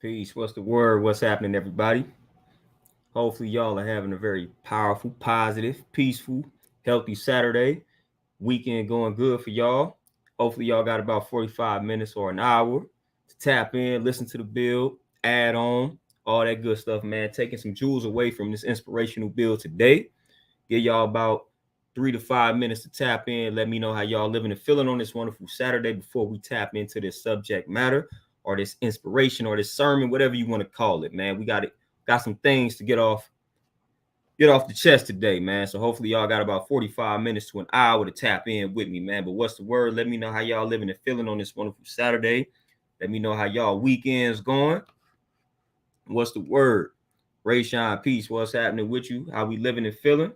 Peace. What's the word? What's happening, everybody? Hopefully, y'all are having a very powerful, positive, peaceful, healthy Saturday. Weekend going good for y'all. Hopefully, y'all got about 45 minutes or an hour to tap in, listen to the build, add on, all that good stuff, man. Taking some jewels away from this inspirational build today. Give y'all about 3 to 5 minutes to tap in. Let me know how y'all living and feeling on this wonderful Saturday before we tap into this subject matter or this inspiration or this sermon, whatever you want to call it, man. We got some things to get off the chest today, man. So hopefully y'all got about 45 minutes to an hour to tap in with me, man. But what's the word? Let me know how y'all living and feeling on this wonderful Saturday. Let me know how y'all weekends going. What's the word? Ray Shine Peace. What's happening with you? How we living and feeling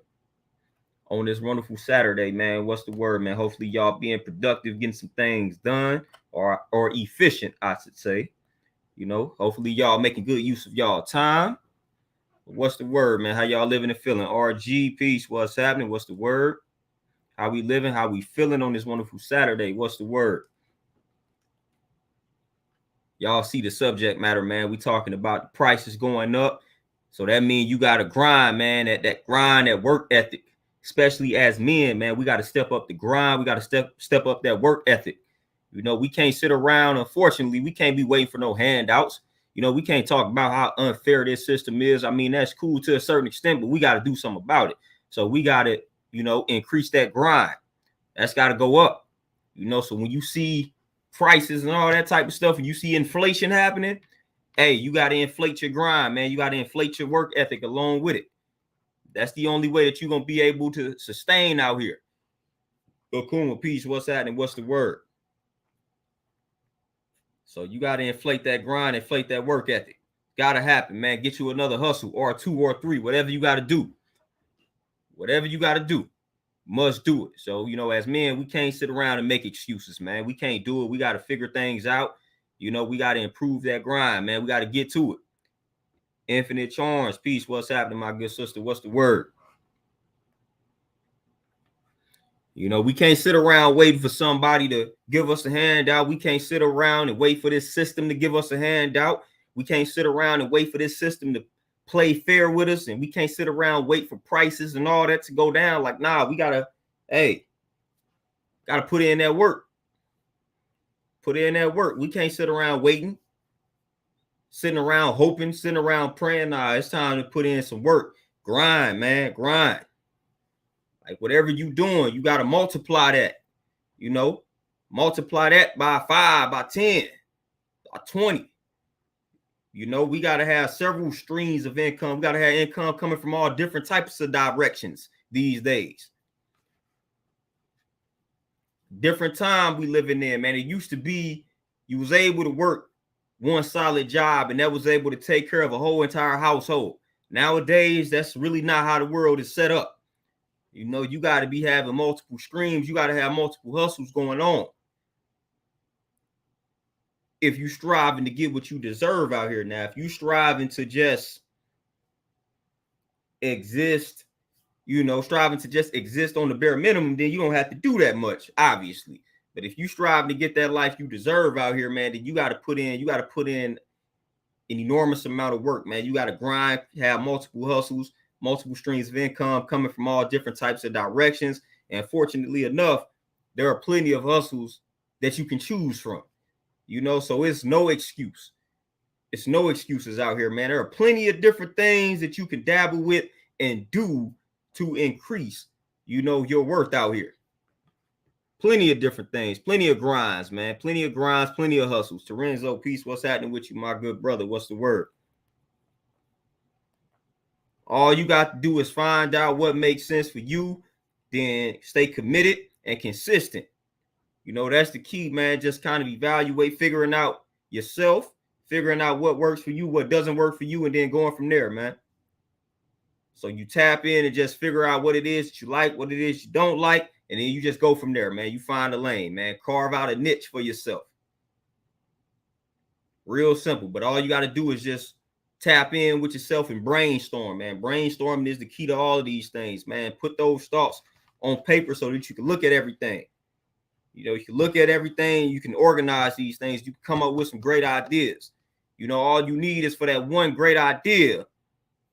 on this wonderful Saturday, man? What's the word, man? Hopefully y'all being productive, getting some things done, or efficient, I should say. Hopefully y'all making good use of y'all time. What's the word, man? How y'all living and feeling? RG Peace. What's happening? What's the word? How we living? How we feeling on this wonderful Saturday? What's the word? Y'all see the subject matter, man. We talking about the prices going up. So that means you got to grind, man. That grind, that work ethic, especially as men, man. We got to step up the grind. We got to step up that work ethic. We can't sit around. Unfortunately, we can't be waiting for no handouts. We can't talk about how unfair this system is. I mean, that's cool to a certain extent, but we got to do something about it. So we got to, increase that grind. That's got to go up. So when you see prices and all that type of stuff, and you see inflation happening, hey, you got to inflate your grind, man. You got to inflate your work ethic along with it. That's the only way that you're going to be able to sustain out here. Okuma, peace. What's happening? What's the word? So you got to inflate that grind, inflate that work ethic. Got to happen, man. Get you another hustle or two or three, whatever you got to do. Whatever you got to do, must do it. So, as men, we can't sit around and make excuses, man. We can't do it. We got to figure things out. We got to improve that grind, man. We got to get to it. Infinite Charms, peace. What's happening, my good sister? What's the word? We can't sit around waiting for somebody to give us a handout. We can't sit around and wait for this system to give us a handout. We can't sit around and wait for this system to play fair with us. And we can't sit around, wait for prices and all that to go down. Like, nah, we got to put in that work. Put in that work. We can't sit around waiting, sitting around hoping, sitting around praying. Nah, it's time to put in some work. Grind, man, grind. Like whatever you doing, you got to multiply that, multiply that by 5, by 10, by 20. We got to have several streams of income. We got to have income coming from all different types of directions these days. Different time we living in, man. It used to be you was able to work one solid job and that was able to take care of a whole entire household. Nowadays, that's really not how the world is set up. You got to be having multiple streams. You got to have multiple hustles going on. If you striving to get what you deserve out here now, if you striving to just exist, striving to just exist on the bare minimum, then you don't have to do that much, obviously. But if you strive to get that life you deserve out here, man, then you got to put in an enormous amount of work, man. You got to grind, have multiple hustles, multiple streams of income coming from all different types of directions. And fortunately enough, there are plenty of hustles that you can choose from, so it's no excuse. It's no excuses out here, man. There are plenty of different things that you can dabble with and do to increase, your worth out here. Plenty of different things, plenty of grinds, man. Plenty of grinds, plenty of hustles. Terenzo, peace. What's happening with you, my good brother? What's the word? All you got to do is find out what makes sense for you, then stay committed and consistent. That's the key, man. Just kind of evaluate, figuring out yourself, figuring out what works for you, what doesn't work for you, and then going from there, man. So you tap in and just figure out what it is that you like, what it is you don't like, and then you just go from there, man. You find a lane, man. Carve out a niche for yourself. Real simple, but all you got to do is just tap in with yourself and brainstorm, man. Brainstorming is the key to all of these things, man. Put those thoughts on paper so that you can look at everything. You can look at everything. You can organize these things. You can come up with some great ideas. You know, all you need is for that one great idea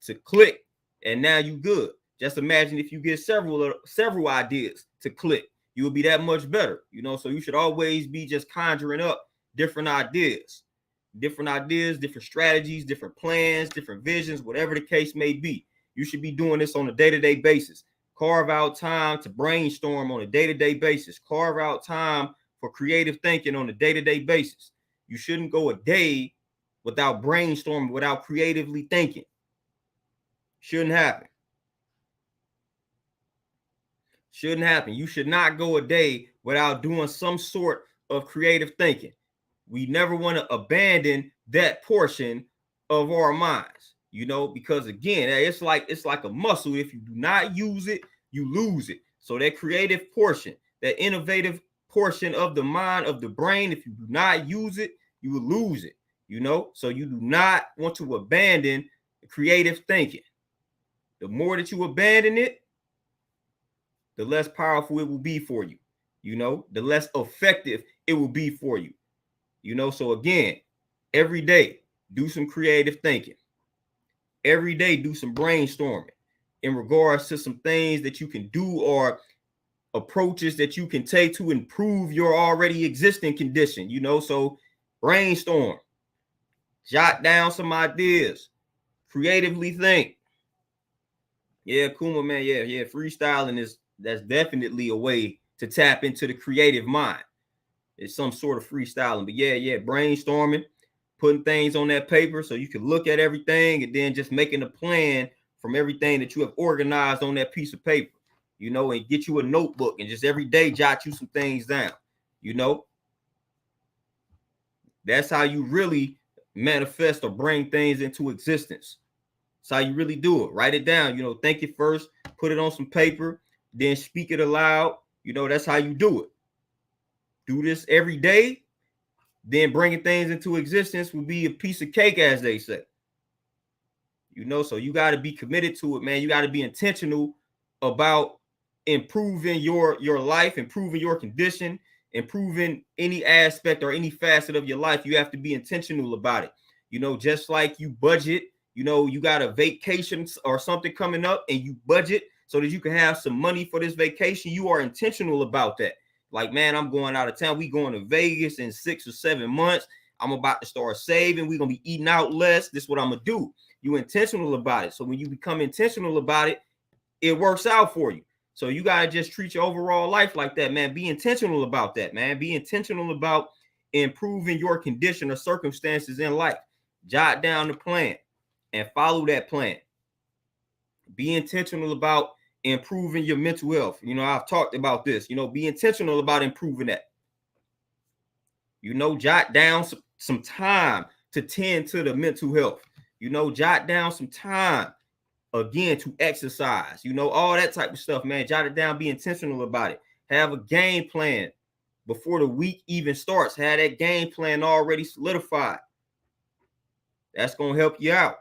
to click, and now you good. Just imagine if you get several ideas to click, you will be that much better. You know, so you should always be just conjuring up different ideas, different strategies, different plans, different visions, whatever the case may be. You should be doing this on a day-to-day basis. Carve out time to brainstorm on a day-to-day basis. Carve out time for creative thinking on a day-to-day basis. You shouldn't go a day without brainstorming, without creatively thinking. Shouldn't happen. Shouldn't happen. You should not go a day without doing some sort of creative thinking. We never want to abandon that portion of our minds, you know, because again, it's like a muscle. If you do not use it, you lose it. So that creative portion, that innovative portion of the mind, of the brain, if you do not use it, you will lose it, you know. So you do not want to abandon creative thinking. The more that you abandon it, the less powerful it will be for you, you know, the less effective it will be for you, you know. So again, every day, do some creative thinking. Every day, do some brainstorming in regards to some things that you can do or approaches that you can take to improve your already existing condition, you know. So brainstorm, jot down some ideas, creatively think. Yeah, Kuma, man, yeah. Freestyling that's definitely a way to tap into the creative mind. It's some sort of freestyling, but yeah, brainstorming, putting things on that paper so you can look at everything and then just making a plan from everything that you have organized on that piece of paper, you know, and get you a notebook and just every day jot you some things down, you know. That's how you really manifest or bring things into existence. That's how you really do it. Write it down, you know, think it first, put it on some paper, then speak it aloud. You know, that's how you do it. Do this every day, then bringing things into existence will be a piece of cake, as they say. You know, so you got to be committed to it, man. You got to be intentional about improving your life, improving your condition, improving any aspect or any facet of your life. You have to be intentional about it. You know, just like you budget, you know, you got a vacation or something coming up and you budget so that you can have some money for this vacation. You are intentional about that. Like, man, I'm going out of town. We going to Vegas in 6 or 7 months. I'm about to start saving. We're going to be eating out less. This is what I'm going to do. You intentional about it. So when you become intentional about it, it works out for you. So you got to just treat your overall life like that, man. Be intentional about that, man. Be intentional about improving your condition or circumstances in life. Jot down the plan and follow that plan. Be intentional about improving your mental health. You know, I've talked about this. You know, be intentional about improving that. You know, jot down some time to tend to the mental health. You know, jot down some time again to exercise. You know, all that type of stuff, man. Jot it down. Be intentional about it. Have a game plan before the week even starts. Have that game plan already solidified. That's gonna help you out.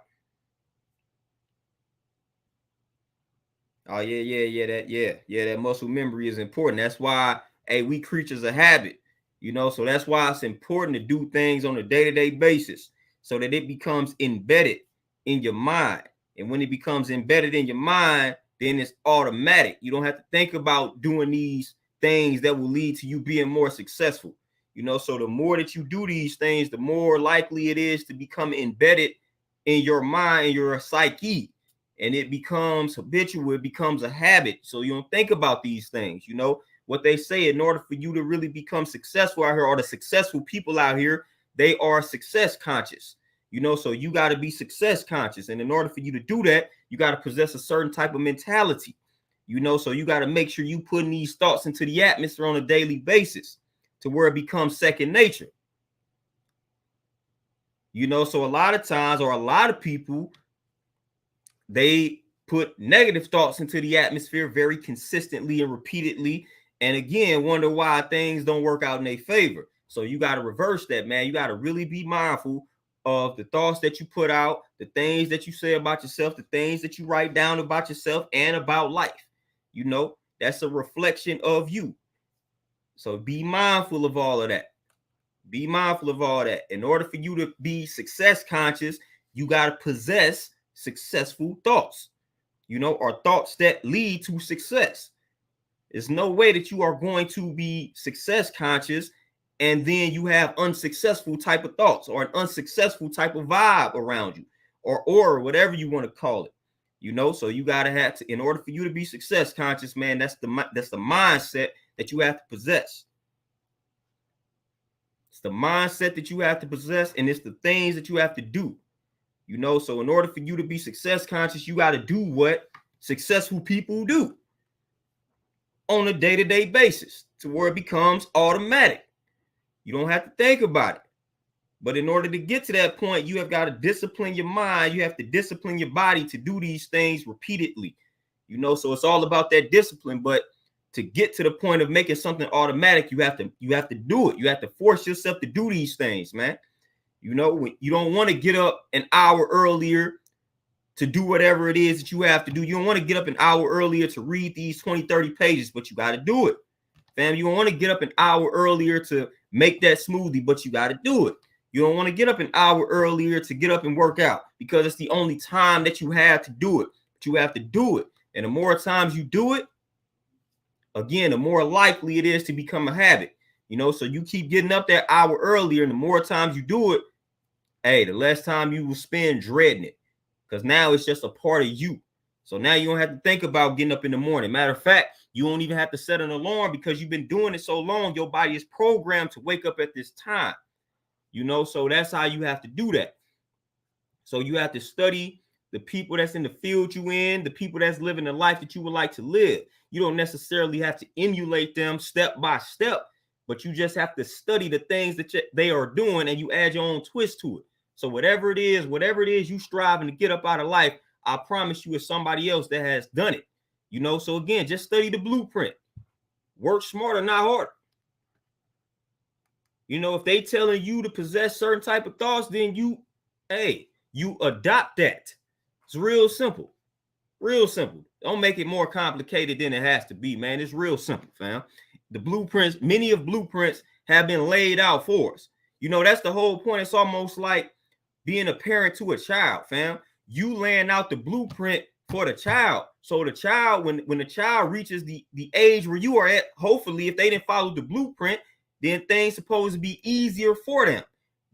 Oh that muscle memory is important. That's why, hey, we creatures of habit, you know. So that's why it's important to do things on a day-to-day basis so that it becomes embedded in your mind. And when it becomes embedded in your mind, then it's automatic. You don't have to think about doing these things that will lead to you being more successful. You know, so the more that you do these things, the more likely it is to become embedded in your mind, in your psyche, and it becomes habitual. It becomes a habit. So you don't think about these things. You know what they say, in order for you to really become successful out here, or the successful people out here, they are success conscious. You know, so you got to be success conscious. And in order for you to do that, you got to possess a certain type of mentality. You know, so you got to make sure you putting these thoughts into the atmosphere on a daily basis to where it becomes second nature. You know, so a lot of times, or a lot of people, they put negative thoughts into the atmosphere very consistently and repeatedly, and again wonder why things don't work out in their favor. So you got to reverse that, man. You got to really be mindful of the thoughts that you put out, the things that you say about yourself, the things that you write down about yourself and about life. You know, that's a reflection of you. So be mindful of all of that. Be mindful of all that. In order for you to be success conscious, you got to possess successful thoughts, or thoughts that lead to success. There's no way that you are going to be success conscious and then you have unsuccessful type of thoughts or an unsuccessful type of vibe around you, or whatever you want to call it. So you got to have to, in order for you to be success conscious, man, that's the mindset that you have to possess. It's the mindset that you have to possess, and it's the things that you have to do. So in order for you to be success conscious, you got to do what successful people do on a day-to-day basis to where it becomes automatic. You don't have to think about it. But in order to get to that point, you have got to discipline your mind. You have to discipline your body to do these things repeatedly. So it's all about that discipline. But to get to the point of making something automatic, you have to do it. You have to force yourself to do these things, man. You don't want to get up an hour earlier to do whatever it is that you have to do. You don't want to get up an hour earlier to read these 20, 30 pages, but you got to do it. Fam, you don't want to get up an hour earlier to make that smoothie, but you got to do it. You don't want to get up an hour earlier to get up and work out because it's the only time that you have to do it. But you have to do it. And the more times you do it, again, the more likely it is to become a habit. So you keep getting up that hour earlier, and the more times you do it, hey, the less time you will spend dreading it. Because now it's just a part of you. So now you don't have to think about getting up in the morning. Matter of fact, you don't even have to set an alarm because you've been doing it so long. Your body is programmed to wake up at this time. So that's how you have to do that. So you have to study the people that's in the field you in, the people that's living the life that you would like to live. You don't necessarily have to emulate them step by step, but you just have to study the things that they are doing and you add your own twist to it. So whatever it is you striving to get up out of life, I promise you it's somebody else that has done it. So again, just study the blueprint. Work smarter, not harder. If they telling you to possess certain type of thoughts, then you adopt that. It's real simple. Real simple. Don't make it more complicated than it has to be, man. It's real simple, fam. The blueprints, many of blueprints have been laid out for us. That's the whole point. It's almost like being a parent to a child, fam. You laying out the blueprint for the child. So the child, when the child reaches the age where you are at, hopefully, if they didn't follow the blueprint, then things supposed to be easier for them.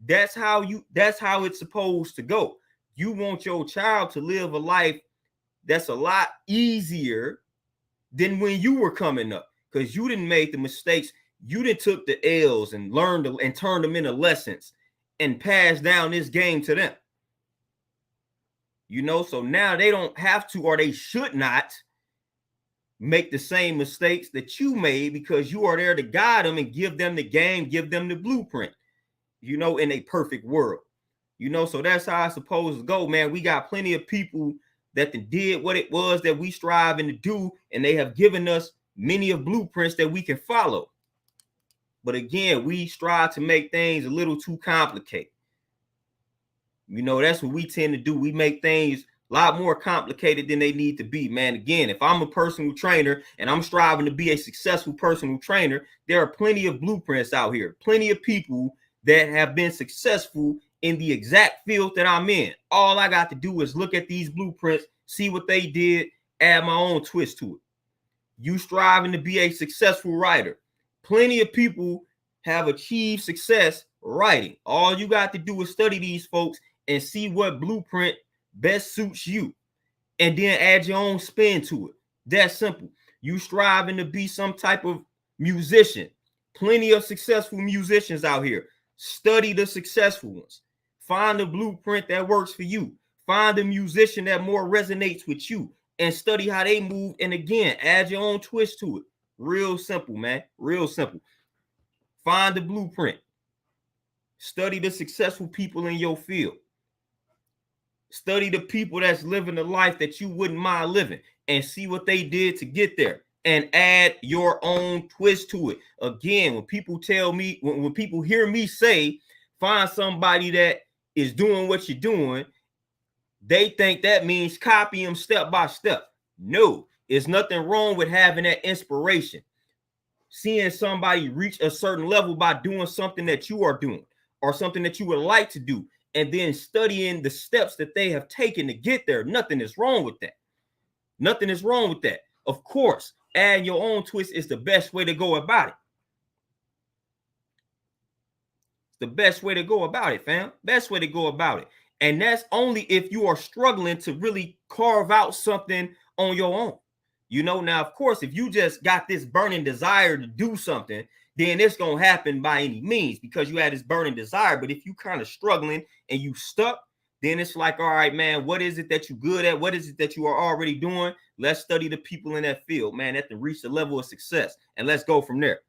That's how it's supposed to go. You want your child to live a life that's a lot easier than when you were coming up, because you didn't make the mistakes. You didn't took the L's and learned and turned them into lessons and passed down this game to them. So now they don't have to, or they should not make the same mistakes that you made, because you are there to guide them and give them the game, give them the blueprint, in a perfect world. So that's how it's supposed to go, man. We got plenty of people that did what it was that we striving to do, and they have given us many of blueprints that we can follow. But again, we strive to make things a little too complicated. That's what we tend to do. We make things a lot more complicated than they need to be, man. Again, if I'm a personal trainer and I'm striving to be a successful personal trainer, there are plenty of blueprints out here, plenty of people that have been successful in the exact field that I'm in. All I got to do is look at these blueprints, see what they did, add my own twist to it. You striving to be a successful writer. Plenty of people have achieved success writing. All you got to do is study these folks and see what blueprint best suits you, and then add your own spin to it. That's simple. You striving to be some type of musician. Plenty of successful musicians out here. Study the successful ones. Find the blueprint that works for you. Find the musician that more resonates with you and study how they move. And again, add your own twist to it. Real simple, man. Real simple. Find the blueprint. Study the successful people in your field. Study the people that's living the life that you wouldn't mind living and see what they did to get there, and add your own twist to it. Again, when people tell me, when people hear me say, find somebody that is doing what you're doing, they think that means copy them step by step. No, there's nothing wrong with having that inspiration. seeing somebody reach a certain level by doing something that you are doing or something that you would like to do, and then studying the steps that they have taken to get there. Nothing is wrong with that. Nothing is wrong with that. Of course, adding your own twist is the best way to go about it. It's the best way to go about it, fam. Best way to go about it. And that's only if you are struggling to really carve out something on your own. You know, now, of course, if you just got this burning desire to do something, then it's going to happen by any means because you had this burning desire. But if you kind of struggling and you stuck, then it's like, all right, man, what is it that you're good at? What is it that you are already doing? Let's study the people in that field, man, that can reach the level of success. And let's go from there.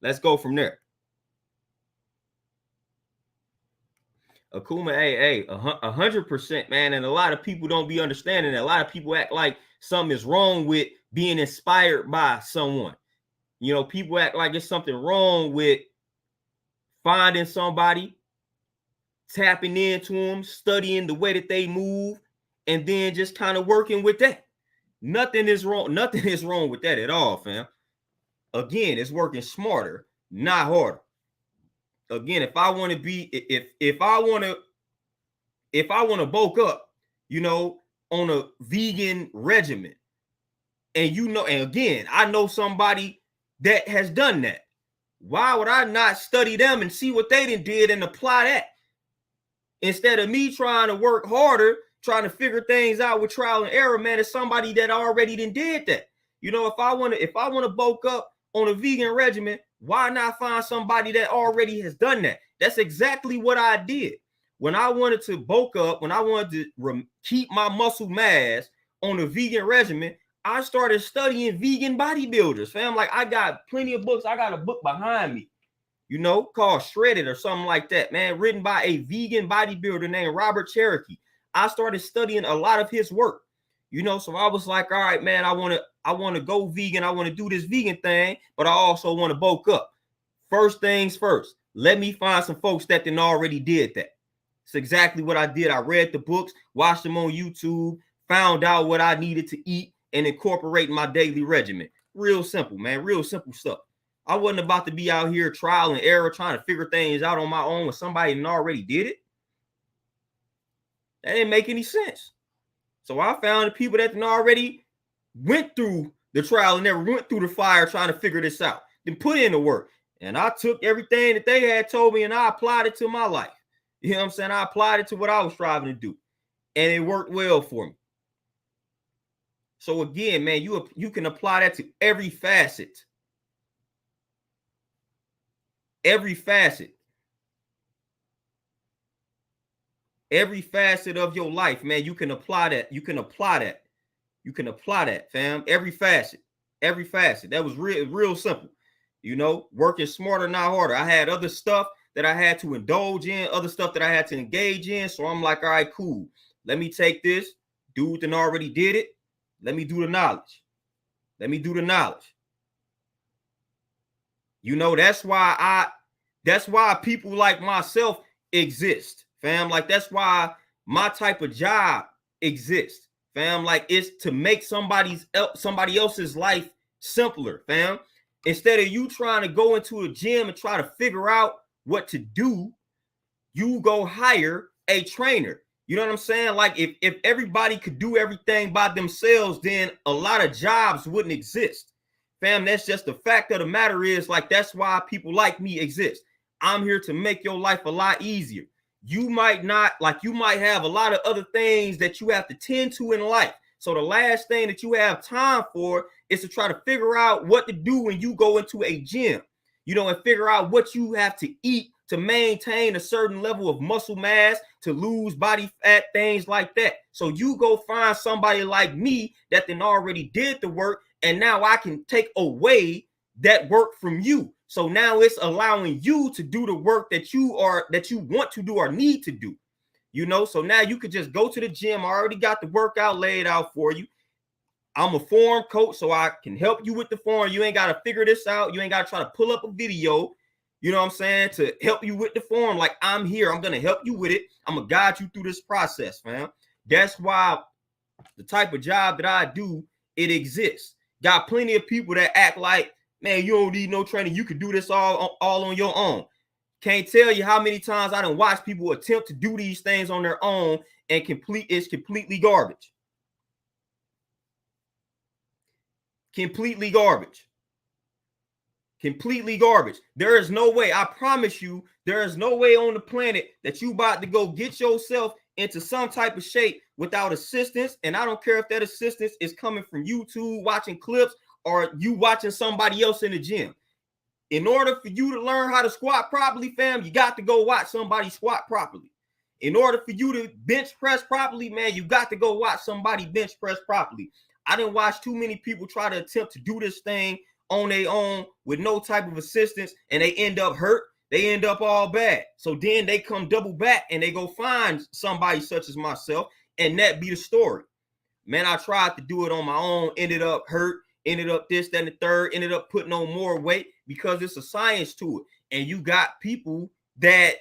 Let's go from there. Akuma, hey, 100%, man. And a lot of people don't be understanding that. A lot of people act like something is wrong with being inspired by someone. You know, people act like it's something wrong with finding somebody, tapping into them, studying the way that they move, and then just kind of working with that. Nothing is wrong. Nothing is wrong with that at all, fam. Again, it's working smarter, not harder. Again, if I want to be, if I want to bulk up, you know, on a vegan regimen, and you know, and again, I know somebody that has done that. Why would I not study them and see what they did and apply that? Instead of me trying to work harder, trying to figure things out with trial and error, man, it's somebody that already did that. You know, if I want to bulk up on a vegan regimen, why not find somebody that already has done that? That's exactly what I did. When I wanted to bulk up, when I wanted to keep my muscle mass on a vegan regimen, I started studying vegan bodybuilders, fam. Like, I got plenty of books. I got a book behind me, you know, called Shredded or something like that, man, written by a vegan bodybuilder named Robert Cherokee. I started studying a lot of his work, you know, so I was like, all right, man, I want to go vegan. I want to do this vegan thing, but I also want to bulk up. First things first, let me find some folks that then already did that. It's exactly what I did. I read the books, watched them on YouTube, found out what I needed to eat, and incorporate my daily regimen. Real simple, man. Real simple stuff. I wasn't about to be out here trial and error trying to figure things out on my own when somebody already did it. That didn't make any sense. So I found the people that already went through the trial and error, went through the fire trying to figure this out, then put in the work. And I took everything that they had told me and I applied it to my life. You know what I'm saying? I applied it to what I was striving to do. And it worked well for me. So again, man, you can apply that to every facet. Every facet. Every facet of your life, man, you can apply that. You can apply that. You can apply that, fam. Every facet. Every facet. That was real simple. You know, working smarter, not harder. I had other stuff that I had to indulge in, other stuff that I had to engage in. So I'm like, all right, cool. Let me take this. Dude that already did it. Let me do the knowledge. Let me do the knowledge. You know, that's why people like myself exist, fam. Like, that's why my type of job exists, fam. Like, it's to make somebody else's life simpler, fam. Instead of you trying to go into a gym and try to figure out what to do, you go hire a trainer. You know what I'm saying? Like, if everybody could do everything by themselves, then a lot of jobs wouldn't exist. Fam, that's just the fact of the matter is, like, that's why people like me exist. I'm here to make your life a lot easier. You might not, like, you might have a lot of other things that you have to tend to in life. So the last thing that you have time for is to try to figure out what to do when you go into a gym, you know, and figure out what you have to eat to maintain a certain level of muscle mass, to lose body fat, things like that. So you go find somebody like me that then already did the work, and now I can take away that work from you. So now it's allowing you to do the work that you want to do or need to do. You know, so now you could just go to the gym. I already got the workout laid out for you. I'm a form coach, so I can help you with the form. You ain't got to figure this out. You ain't got to try to pull up a video, you know what I'm saying, to help you with the form. Like, I'm here. I'm going to help you with it. I'm going to guide you through this process, man. That's why the type of job that I do, it exists. Got plenty of people that act like, man, you don't need no training. You can do this all on your own. Can't tell you how many times I done watched people attempt to do these things on their own and it's completely garbage. Completely garbage. Completely garbage. There is no way, I promise you, there is no way on the planet that you about to go get yourself into some type of shape without assistance. And I don't care if that assistance is coming from YouTube, watching clips, or you watching somebody else in the gym. In order for you to learn how to squat properly, fam, you got to go watch somebody squat properly. In order for you to bench press properly, man, you got to go watch somebody bench press properly. I didn't watch too many people try to attempt to do this thing on their own with no type of assistance, and they end up hurt. They end up all bad. So then they come double back and they go find somebody such as myself, and that be the story. Man, I tried to do it on my own, ended up hurt, ended up this, that, and the third, ended up putting on more weight because it's a science to it. And you got people that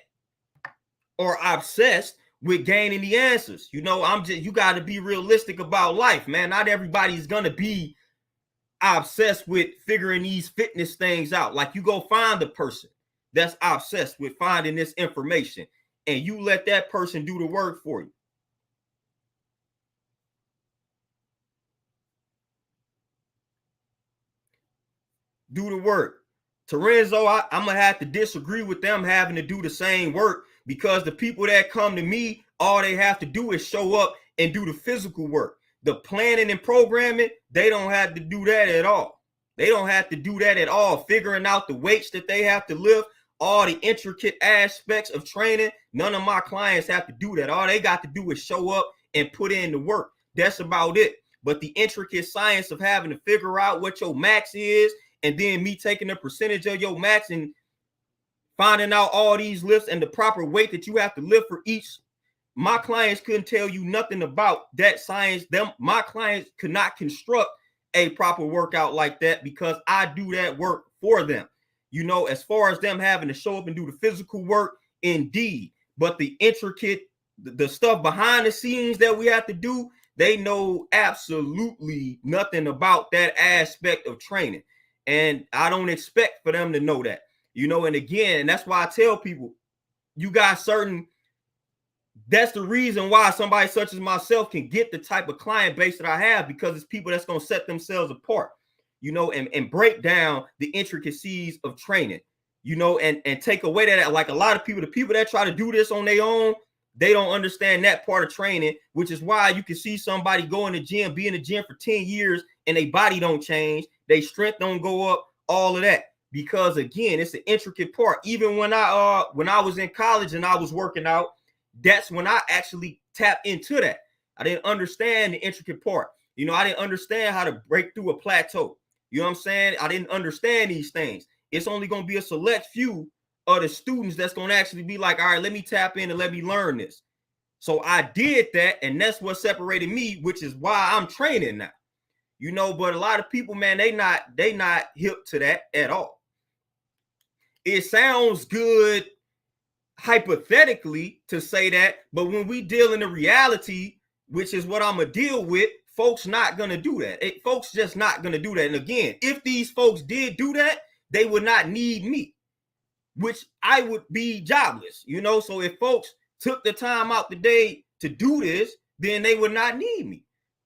are obsessed with gaining the answers. You got to be realistic about life, man. Not everybody's going to be obsessed with figuring these fitness things out. Like, you go find the person that's obsessed with finding this information, and you let that person do the work for you. Do the work. Terenzo, I'm going to have to disagree with them having to do the same work, because the people that come to me, all they have to do is show up and do the physical work. The planning and programming, they don't have to do that at all. They don't have to do that at all. Figuring out the weights that they have to lift, all the intricate aspects of training, none of my clients have to do that. All they got to do is show up and put in the work. That's about it. But the intricate science of having to figure out what your max is, and then me taking a percentage of your max and finding out all these lifts and the proper weight that you have to lift for each, my clients couldn't tell you nothing about that science. My clients could not construct a proper workout like that, because I do that work for them. As far as them having to show up and do the physical work, indeed. But the intricate, the stuff behind the scenes that we have to do, they know absolutely nothing about that aspect of training. And I don't expect for them to know that. And again, that's why I tell people, that's the reason why somebody such as myself can get the type of client base that I have, because it's people that's going to set themselves apart, and break down the intricacies of training, and take away that. Like, a lot of people, the people that try to do this on their own, they don't understand that part of training, which is why you can see somebody go in the gym, be in the gym for 10 years, and their body don't change, their strength don't go up, all of that. Because again, it's the intricate part. Even when I was in college and I was working out, that's when I actually tapped into that. I didn't understand the intricate part. I didn't understand how to break through a plateau. You know what I'm saying? I didn't understand these things. It's only going to be a select few of the students that's going to actually be like, all right, let me tap in and let me learn this. So I did that, and that's what separated me, which is why I'm training now. But a lot of people, man, they not hip to that at all. It sounds good hypothetically to say that, but when we deal in the reality, which is what I'm gonna deal with, folks not gonna do that. Folks just not gonna do that. And again, if these folks did do that, they would not need me, which I would be jobless. So if folks took the time out the day to do this, then they would not need me.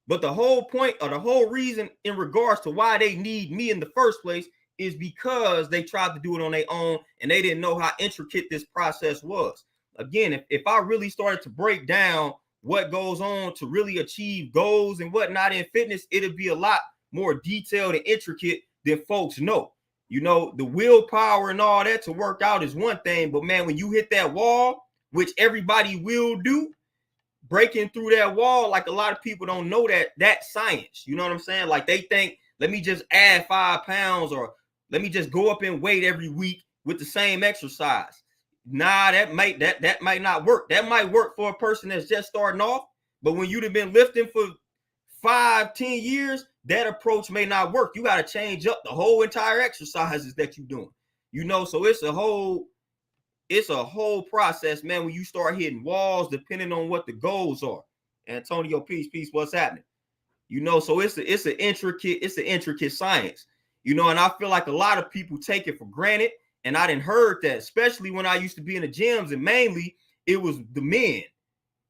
But the whole point, or the whole reason in regards to why they need me in the first place, is because they tried to do it on their own, and they didn't know how intricate this process was. Again, if I really started to break down what goes on to really achieve goals and whatnot in fitness, it'd be a lot more detailed and intricate than folks know. The willpower and all that to work out is one thing, but man, when you hit that wall, which everybody will do, breaking through that wall, like, a lot of people don't know that science. You know what I'm saying? Like, they think, let me just add 5 pounds, or let me just go up in weight every week with the same exercise. Nah, that might not work. That might work for a person that's just starting off, but when you've been lifting for 5-10 years, that approach may not work. You got to change up the whole entire exercises that you're doing. So it's a whole process, man, when you start hitting walls, depending on what the goals are. Antonio, peace, what's happening? You know, so it's an intricate science. You know, and I feel like a lot of people take it for granted. And I didn't heard that, especially when I used to be in the gyms, and mainly it was the men.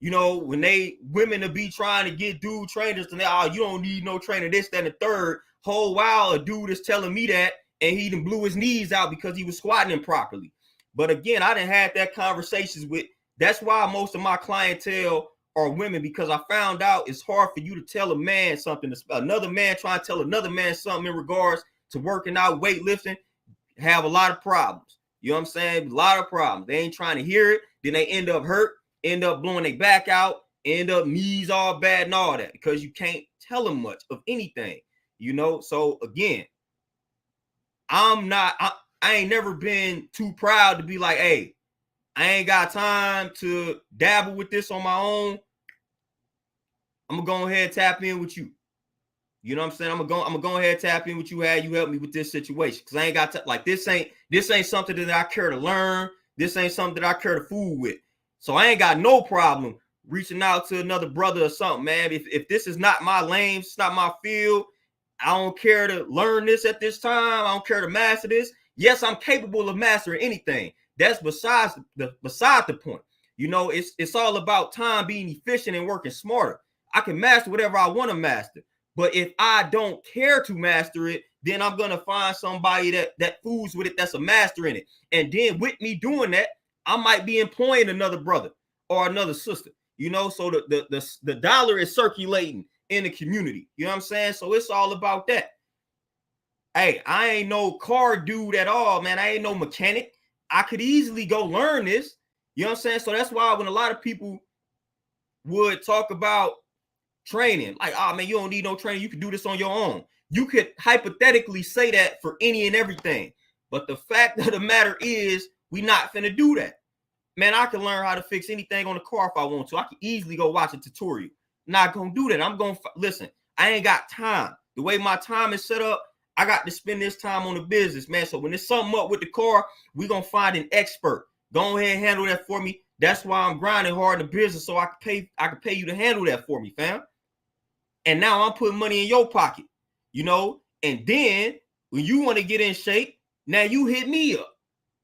You know, when women to be trying to get dude trainers, and you don't need no trainer, this, that, and the third. Whole while a dude is telling me that, and he done blew his knees out because he was squatting improperly. But again, I didn't have that conversations with. That's why most of my clientele are women, because I found out it's hard for you to tell a man something. Another man trying to tell another man something in regards to working out, weightlifting, have a lot of problems. You know what I'm saying? A lot of problems. They ain't trying to hear it. Then they end up hurt, end up blowing their back out, end up knees all bad and all that, because you can't tell them much of anything. You know, so again, I ain't never been too proud to be like, hey, I ain't got time to dabble with this on my own. I'm gonna go ahead and tap in with you. You know what I'm saying? I'm gonna go ahead and tap in with you. You help me with this situation, because I ain't got to, like, this ain't something that I care to learn. This ain't something that I care to fool with. So I ain't got no problem reaching out to another brother or something, man. If this is not my lane, it's not my field, I don't care to learn this at this time. I don't care to master this. Yes, I'm capable of mastering anything. That's beside the point. You know, it's all about time being efficient and working smarter. I can master whatever I want to master. But if I don't care to master it, then I'm going to find somebody that fools with it, that's a master in it. And then with me doing that, I might be employing another brother or another sister. You know, so the dollar is circulating in the community. You know what I'm saying? So it's all about that. Hey, I ain't no car dude at all, man. I ain't no mechanic. I could easily go learn this. You know what I'm saying? So that's why when a lot of people would talk about training, like, oh man, you don't need no training, you can do this on your own. You could hypothetically say that for any and everything. But the fact of the matter is, we not finna do that. Man, I can learn how to fix anything on the car if I want to. I can easily go watch a tutorial. Not gonna do that. I'm gonna listen. I ain't got time. The way my time is set up, I got to spend this time on the business, man. So when there's something up with the car, we gonna find an expert. Go ahead and handle that for me. That's why I'm grinding hard in the business, so I can pay you to handle that for me, fam. And now I'm putting money in your pocket, you know. And then when you want to get in shape, now you hit me up.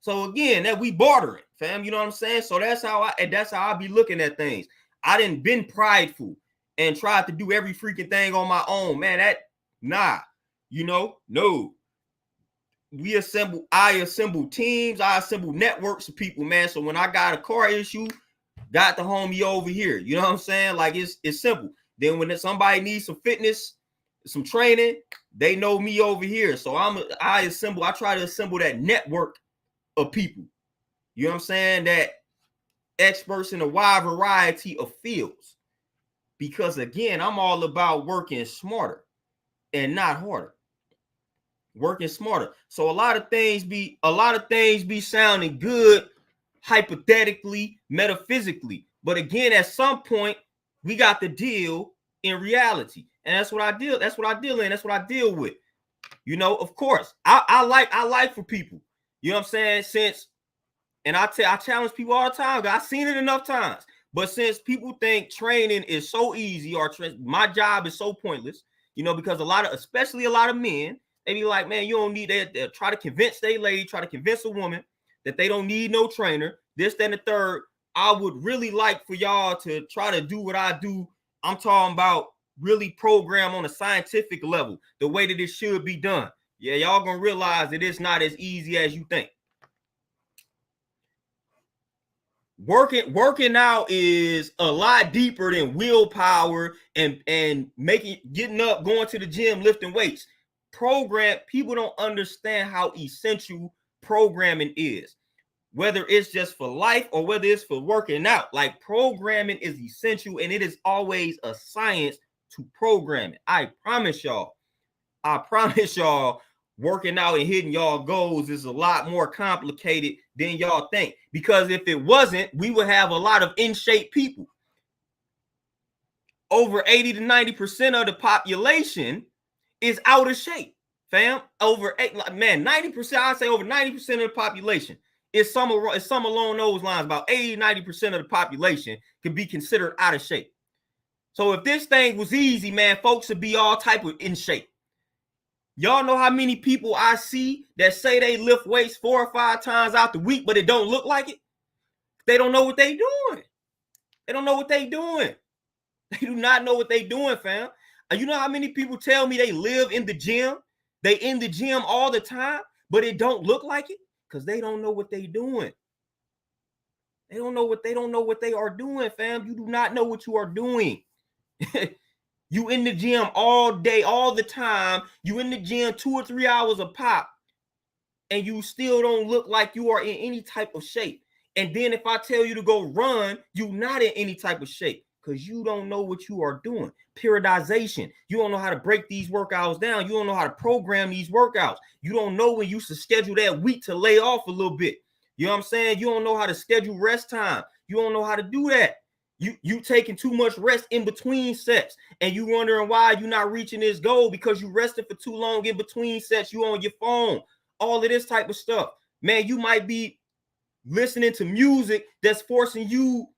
So again, that we bartering, fam. You know what I'm saying? So that's how I be looking at things. I didn't been prideful and tried to do every freaking thing on my own, man. You know, no. I assemble teams, I assemble networks of people, man. So when I got a car issue, got the homie over here. You know what I'm saying? Like, it's simple. Then when somebody needs some fitness, some training, they know me over here. So I try to assemble that network of people. You know what I'm saying? That experts in a wide variety of fields. Because again, I'm all about working smarter and not harder. Working smarter. So a lot of things be sounding good hypothetically, metaphysically. But again, at some point, we got to deal in reality. And that's what I deal in. That's what I deal with. You know, of course, I like for people. You know what I'm saying? I challenge people all the time. I've seen it enough times. But since people think training is so easy, or my job is so pointless, you know, because especially a lot of men, they be like, man, you don't need that. They'll try to convince their lady, try to convince a woman that they don't need no trainer, this, that, and the third. I would really like for y'all to try to do what I do. I'm talking about really program on a scientific level, the way that it should be done. Yeah, y'all gonna realize that it's not as easy as you think. Working out is a lot deeper than willpower and getting up, going to the gym, lifting weights. People don't understand how essential programming is, whether it's just for life or whether it's for working out. Like, programming is essential, and it is always a science to programming. I promise y'all, working out and hitting y'all goals is a lot more complicated than y'all think. Because if it wasn't, we would have a lot of in-shape people. Over 80 to 90% of the population is out of shape, fam. 90%, I'd say over 90% of the population is some along those lines. About 80, 90% of the population can be considered out of shape. So if this thing was easy, man, folks would be all type of in shape. Y'all know how many people I see that say they lift weights 4 or 5 times out the week, but it don't look like it? They don't know what they doing. They don't know what they doing. They do not know what they doing, fam. And you know how many people tell me they live in the gym? They in the gym all the time, but it don't look like it? Because they don't know what they doing. They don't know what they are doing, fam. You do not know what you are doing. You in the gym all day, all the time. You in the gym 2 or 3 hours a pop, and you still don't look like you are in any type of shape. And then if I tell you to go run, you're not in any type of shape because you don't know what you are doing. Periodization. You don't know how to break these workouts down. You don't know how to program these workouts. You don't know when you should schedule that week to lay off a little bit. You know what I'm saying? You don't know how to schedule rest time. You don't know how to do that. You taking too much rest in between sets, and you wondering why you're not reaching this goal because you rested for too long in between sets. You on your phone, all of this type of stuff. Man, you might be listening to music that's forcing you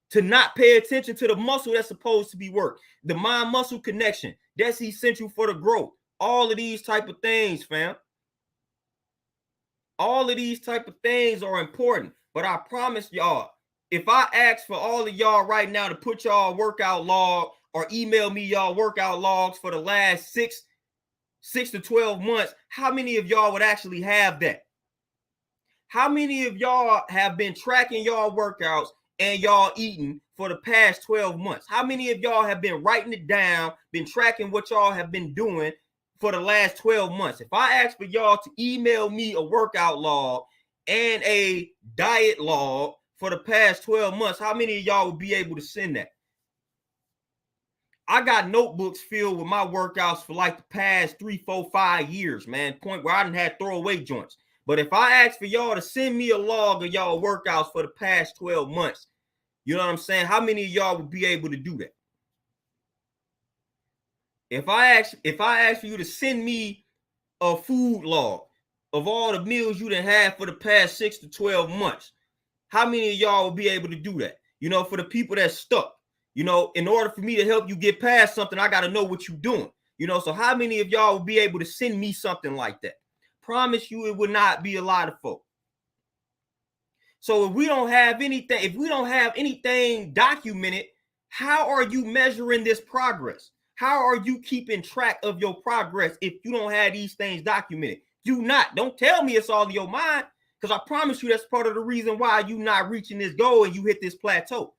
to not pay attention to the muscle that's supposed to be worked. The mind-muscle connection, that's essential for the growth. All of these type of things, fam. All of these type of things are important. But I promise y'all, if I ask for all of y'all right now to put y'all workout log or email me y'all workout logs for the last 6 to 12 months, how many of y'all would actually have that? How many of y'all have been tracking y'all workouts and y'all eating for the past 12 months? How many of y'all have been writing it down, been tracking what y'all have been doing for the last 12 months? If I ask for y'all to email me a workout log and a diet log for the past 12 months, how many of y'all would be able to send that? I got notebooks filled with my workouts for like the past 3, 4, 5 years, man. Point where I didn't have throwaway joints. But if I ask for y'all to send me a log of y'all workouts for the past 12 months, you know what I'm saying? How many of y'all would be able to do that? If I ask for you to send me a food log of all the meals you done had for the past 6 to 12 months, how many of y'all will be able to do that? You know, for the people that's stuck, you know, in order for me to help you get past something, I got to know what you're doing. You know, so how many of y'all will be able to send me something like that? Promise you it would not be a lot of folks. So if we don't have anything documented, how are you measuring this progress? How are you keeping track of your progress if you don't have these things documented? You not. Don't tell me it's all in your mind, because I promise you that's part of the reason why you not reaching this goal and you hit this plateau.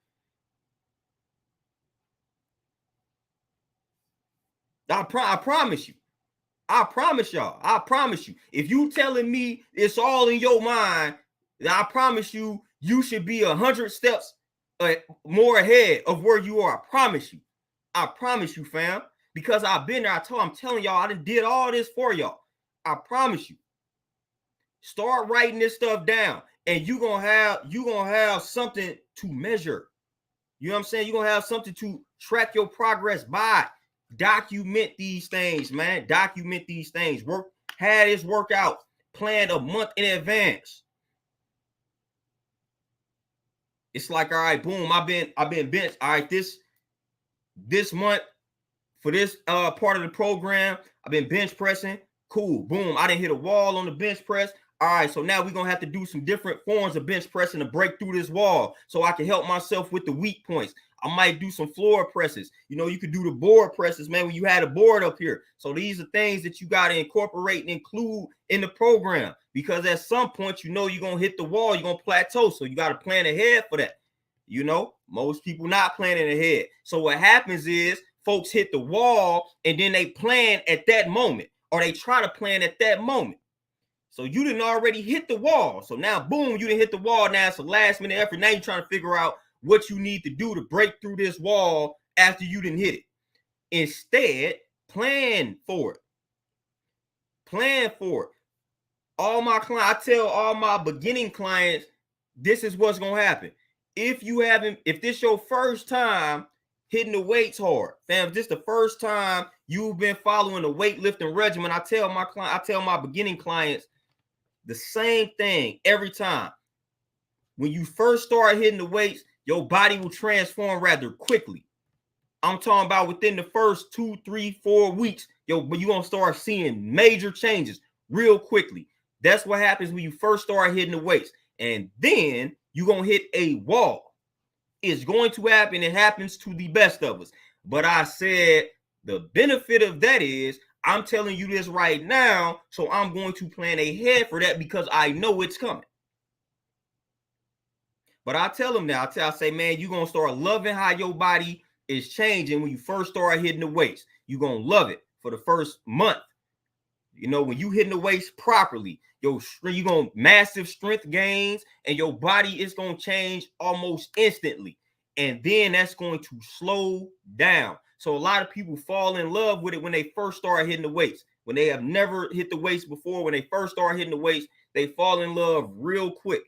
I promise you. I promise y'all. I promise you. If you telling me it's all in your mind, I promise you, you should be 100 steps more ahead of where you are. I promise you. I promise you, fam. Because I've been there. I'm telling y'all, I done did all this for y'all. I promise you. Start writing this stuff down, and you gonna have something to measure. You know what I'm saying? You're gonna have something to track your progress by. Document these things, man. Document these things. Had this workout planned a month in advance. It's like, all right, boom, I've been benched. All right, this month for this part of the program, I've been bench pressing. Cool, boom, I didn't hit a wall on the bench press. All right, so now we're gonna have to do some different forms of bench pressing to break through this wall so I can help myself with the weak points. I might do some floor presses. You know, you could do the board presses, man, when you had a board up here. So these are things that you got to incorporate and include in the program, because at some point, you know, you're going to hit the wall, you're going to plateau. So you got to plan ahead for that. You know, most people not planning ahead. So what happens is folks hit the wall and then they plan at that moment, or they try to plan at that moment. So you didn't already hit the wall. So now, boom, you didn't hit the wall. Now it's a last minute effort. Now you're trying to figure out what you need to do to break through this wall after you didn't hit it. Instead, plan for it. Plan for it. All my clients, I tell all my beginning clients, this is what's going to happen. If this your first time hitting the weights hard, fam, if this the first time you've been following a weightlifting regimen, I tell my beginning clients the same thing every time. When you first start hitting the weights, your body will transform rather quickly. I'm talking about within the first 2, 3, 4 weeks, but you're going to start seeing major changes real quickly. That's what happens when you first start hitting the weights. And then you're going to hit a wall. It's going to happen. It happens to the best of us. But I said the benefit of that is I'm telling you this right now, so I'm going to plan ahead for that because I know it's coming. But I tell them now, I say, man, you're going to start loving how your body is changing when you first start hitting the weights. You're going to love it for the first month. When you hitting the weights properly, you're going to massive strength gains and your body is going to change almost instantly. And then that's going to slow down. So a lot of people fall in love with it when they first start hitting the weights. When they have never hit the weights before, when they first start hitting the weights, they fall in love real quick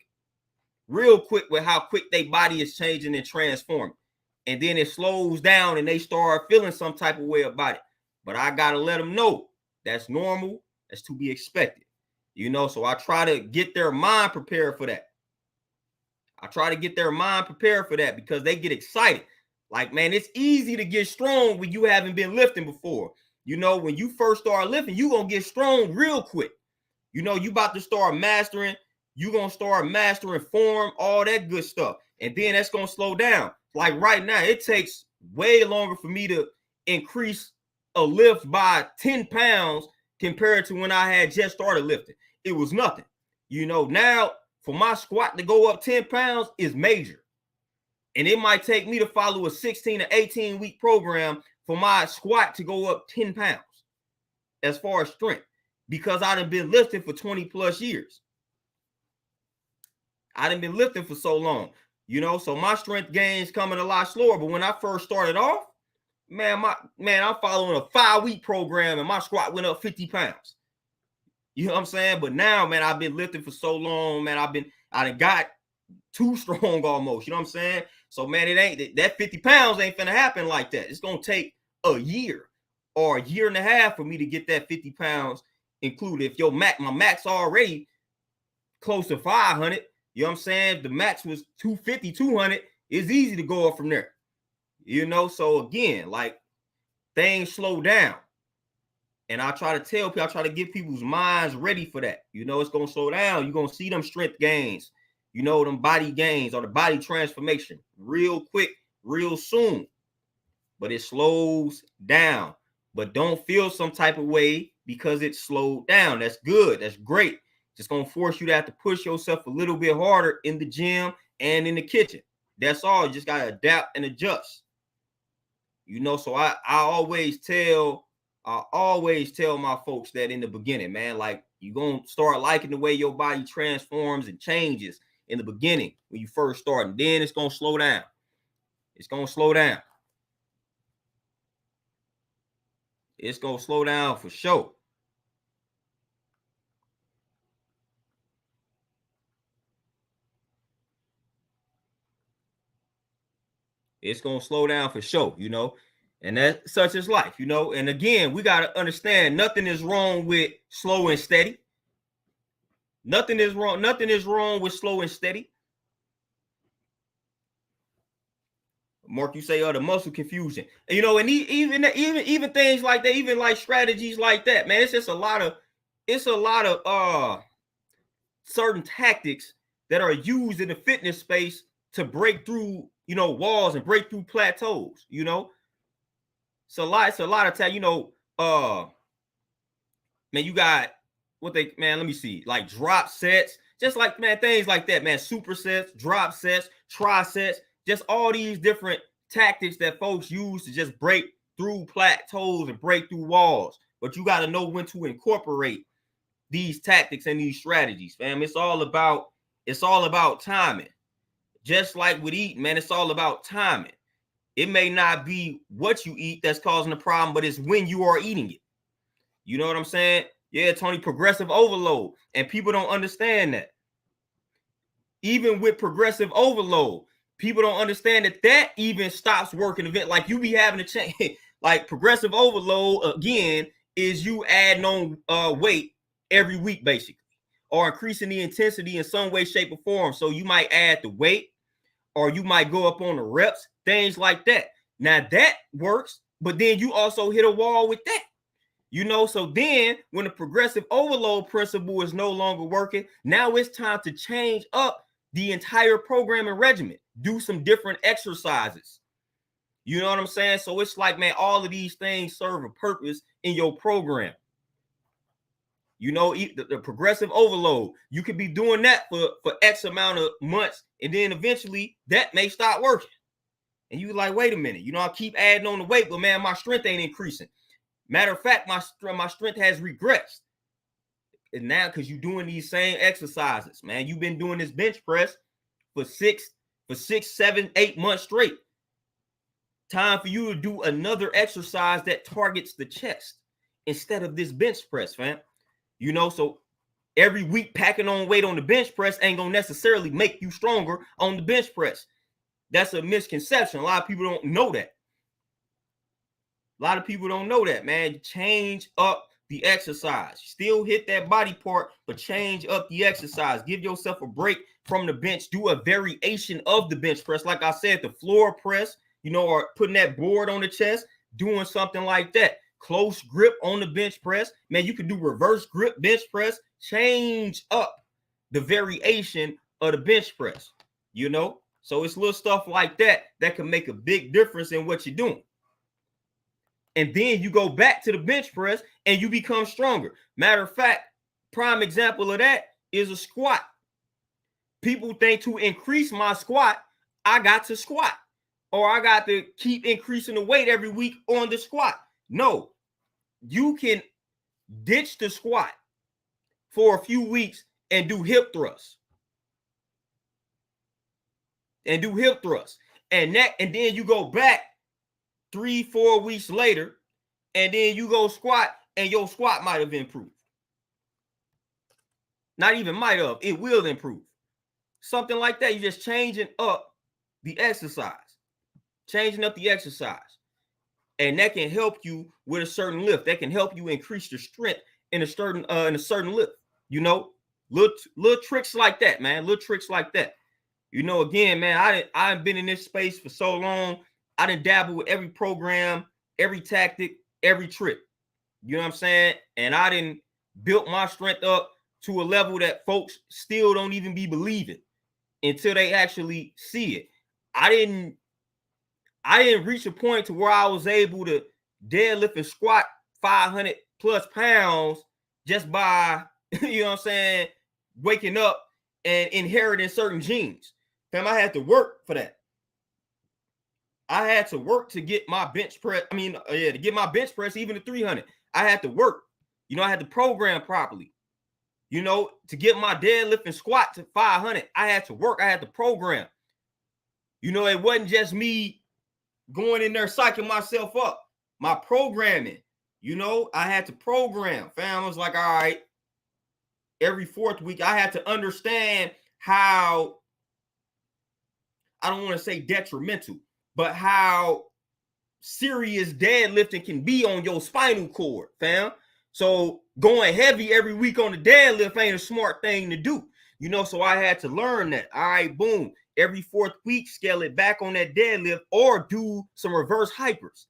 with how quick their body is changing and transforming. And then it slows down and they start feeling some type of way about it. But I got to let them know that's normal. That's to be expected. So I try to get their mind prepared for that. Because they get excited. Like, man, it's easy to get strong when you haven't been lifting before. When you first start lifting, you're going to get strong real quick. You about to start mastering. You're going to start mastering form, all that good stuff. And then that's going to slow down. Like right now, it takes way longer for me to increase a lift by 10 pounds compared to when I had just started lifting. It was nothing. Now for my squat to go up 10 pounds is major. And it might take me to follow a 16 to 18 week program for my squat to go up 10 pounds as far as strength, because I done been lifting for 20 plus years. I done been lifting for so long, so my strength gains coming a lot slower. But when I first started off, man, I'm following a 5-week program and my squat went up 50 pounds. You know what I'm saying? But now, man, I've been lifting for so long, man. I done got too strong almost. You know what I'm saying? So, man, it ain't that 50 pounds ain't finna happen like that. It's gonna take a year or a year and a half for me to get that 50 pounds included. If my max already close to 500, you know what I'm saying? The max was 250, 200. It's easy to go up from there. So again, like, things slow down. And I try to get people's minds ready for that. It's going to slow down. You're going to see them strength gains, them body gains or the body transformation real quick, real soon. But it slows down. But don't feel some type of way because it slowed down. That's good. That's great. Just going to force you to have to push yourself a little bit harder in the gym and in the kitchen. That's all. You just got to adapt and adjust. So I always tell my folks that in the beginning, man, like, you're going to start liking the way your body transforms and changes in the beginning when you first start. And then it's going to slow down. It's going to slow down. It's going to slow down for sure. It's going to slow down for sure, and that's such as life, and again, we got to understand nothing is wrong with slow and steady. Nothing is wrong with slow and steady. Mark, you say, the muscle confusion, and even things like that, even like strategies like that, man, it's just a lot of certain tactics that are used in the fitness space to break through, walls and break through plateaus, It's a lot of time, man, you got let me see, like drop sets, just like, man, things like that, man, supersets, drop sets, trisets, just all these different tactics that folks use to just break through plateaus and break through walls. But you got to know when to incorporate these tactics and these strategies, fam. It's all about timing. Just like with eating, man, it's all about timing. It may not be what you eat that's causing the problem, but it's when you are eating it. You know what I'm saying? Yeah, Tony, progressive overload. And people don't understand that. Even with progressive overload, people don't understand that even stops working event. Like, you be having to change. Like, progressive overload, again, is you adding on weight every week, basically, or increasing the intensity in some way, shape, or form. So you might add the weight, or you might go up on the reps, things like that. Now that works, but then you also hit a wall with that. So then when the progressive overload principle is no longer working, now it's time to change up the entire programming regimen. Do some different exercises. You know what I'm saying? So it's like, man, all of these things serve a purpose in your program. The progressive overload, you could be doing that for X amount of months, and then eventually that may stop working. And you like, wait a minute, I keep adding on the weight, but man, my strength ain't increasing. Matter of fact, my strength has regressed. And now, because you're doing these same exercises, man, you've been doing this bench press for 6, 7, 8 months straight. Time for you to do another exercise that targets the chest instead of this bench press, fam. So every week packing on weight on the bench press ain't gonna necessarily make you stronger on the bench press. That's a misconception. A lot of people don't know that. Man. Change up the exercise. Still hit that body part, but change up the exercise. Give yourself a break from the bench. Do a variation of the bench press. Like I said, the floor press, or putting that board on the chest, doing something like that. Close grip on the bench press. Man, you could do reverse grip bench press. Change up the variation of the bench press, So it's little stuff like that can make a big difference in what you're doing. And then you go back to the bench press and you become stronger. Matter of fact, prime example of that is a squat. People think to increase my squat, I got to squat, or I got to keep increasing the weight every week on the squat. No, you can ditch the squat for a few weeks and do hip thrusts. And then you go back 3-4 weeks later, and then you go squat, and your squat might have improved. Not even might have, it will improve. Something like that. You're just changing up the exercise. And that can help you with a certain lift. That can help you increase your strength in a certain lift. Little tricks like that, man. Again, man, I've been in this space for so long. I done dabbled with every program, every tactic, every trick. You know what I'm saying? And I done built my strength up to a level that folks still don't even be believing until they actually see it. I didn't reach a point to where I was able to deadlift and squat 500 plus pounds just by, waking up and inheriting certain genes. Fam, I had to work for that. I had to work to get my bench press. To get my bench press even to 300. I had to work. I had to program properly. To get my deadlift and squat to 500, I had to work. I had to program. It wasn't just me going in there psyching myself up. My programming, I had to program. Fam, I was like, all right, every 4th week, I had to understand how, I don't want to say detrimental, but how serious deadlifting can be on your spinal cord, fam. So going heavy every week on the deadlift ain't a smart thing to do. So I had to learn that. All right, boom. Every 4th week, scale it back on that deadlift or do some reverse hypers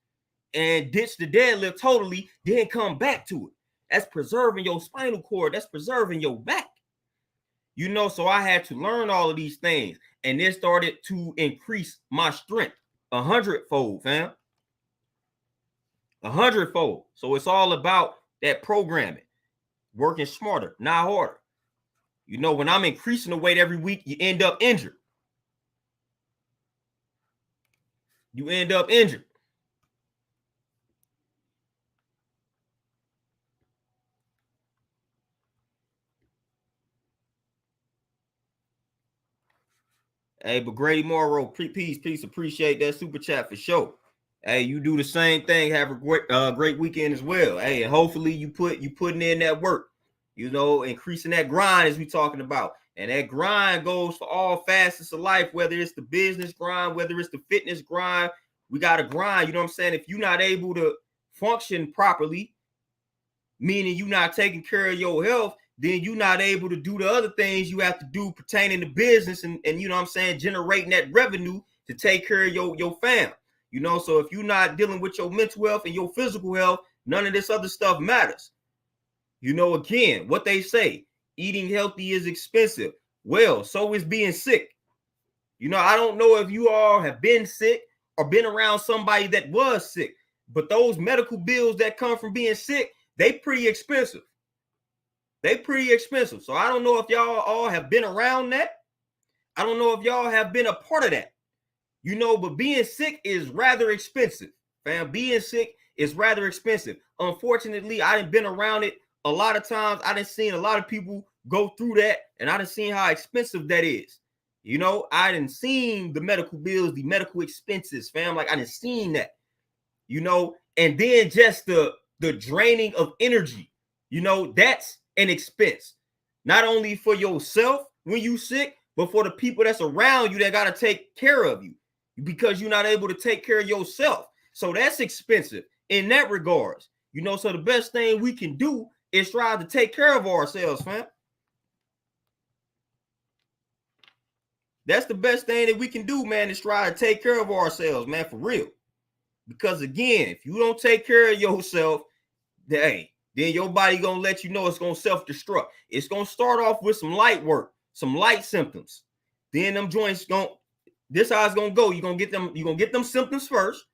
and ditch the deadlift totally, then come back to it. That's preserving your spinal cord. That's preserving your back. So I had to learn all of these things, and it started to increase my strength 100-fold, fam. 100-fold. So it's all about that programming, working smarter, not harder. When I'm increasing the weight every week, you end up injured. Hey, but Grady Morrow, peace, appreciate that super chat for sure. Hey, you do the same thing. Have a great weekend as well. Hey, and hopefully you putting in that work. Increasing that grind as we talking about, and that grind goes for all facets of life. Whether it's the business grind, whether it's the fitness grind, we got to grind. You know what I'm saying? If you're not able to function properly, meaning you're not taking care of your health, then you're not able to do the other things you have to do pertaining to business and generating that revenue to take care of your fam. You know, so if you're not dealing with your mental health and your physical health, none of this other stuff matters. You know, again, what they say, eating healthy is expensive. Well, so is being sick. You know, I don't know if you all have been sick or been around somebody that was sick, but those medical bills that come from being sick, they pretty expensive. They pretty expensive. So I don't know if y'all all have been around that. I don't know if y'all have been a part of that. You know, but being sick is rather expensive, fam. Being sick is rather expensive. Unfortunately, I done been around it a lot of times. I done seen a lot of people go through that, and I done seen how expensive that is. You know, I done seen the medical bills, the medical expenses, fam. Like I done seen that. You know, and then just the draining of energy. You know, that's an expense. Not only for yourself when you sick, but for the people that's around you that got to take care of you because you're not able to take care of yourself. So that's expensive in that regards. You know, so the best thing we can do is try to take care of ourselves, fam. That's the best thing that we can do, man, is try to take care of ourselves, man, for real. Because again, if you don't take care of yourself, then your body gonna let you know it's gonna self-destruct. It's gonna start off with some light work, some light symptoms. Then them joints this how it's gonna go. You're gonna get them symptoms first.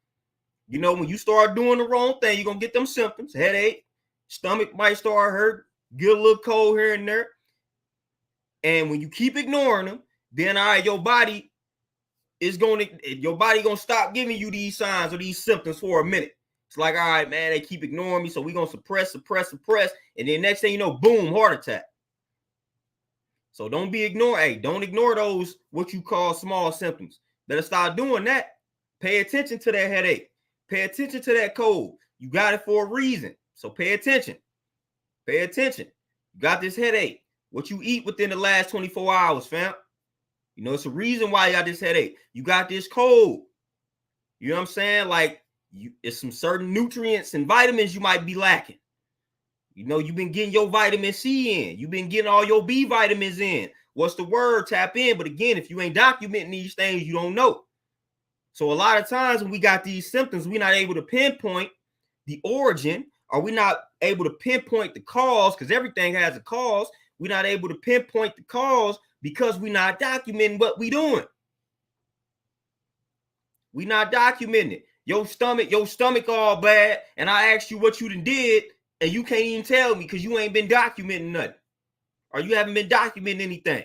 You know, when you start doing the wrong thing, you're gonna get them symptoms, headache, stomach might start hurt, get a little cold here and there. And when you keep ignoring them, then all right, your body gonna stop giving you these signs or these symptoms for a minute. It's like, all right, man, they keep ignoring me, so we're gonna suppress, and then next thing you know, boom, heart attack. So don't be ignored. Hey, don't ignore those what you call small symptoms. Better start doing that. Pay attention to that headache. Pay attention to that cold. You got it for a reason. So pay attention. Pay attention. You got this headache. What you eat within the last 24 hours, fam. You know, it's a reason why you got this headache. You got this cold. You know what I'm saying? Like, it's some certain nutrients and vitamins you might be lacking. You know, you've been getting your vitamin C in. You've been getting all your B vitamins in. What's the word? Tap in. But again, if you ain't documenting these things, you don't know. So a lot of times when we got these symptoms, we're not able to pinpoint the origin, or we're not able to pinpoint the cause, because everything has a cause. We're not able to pinpoint the cause because we're not documenting what we're doing. We're not documenting it. Your stomach all bad, and I asked you what you done did, and you can't even tell me because you ain't been documenting nothing, or you haven't been documenting anything.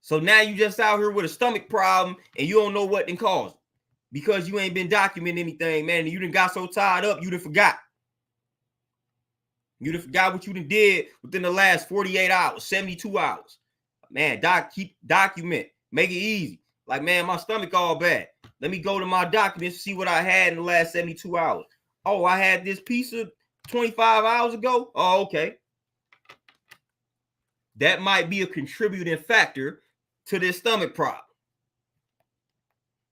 So now you just out here with a stomach problem, and you don't know what done caused it because you ain't been documenting anything, man. And you done got so tied up, you done forgot. You done forgot what you done did within the last 48 hours, 72 hours. Man, document. Make it easy. Like, man, my stomach all bad. Let me go to my documents to see what I had in the last 72 hours. Oh, I had this pizza 25 hours ago. Oh, okay. That might be a contributing factor to this stomach problem.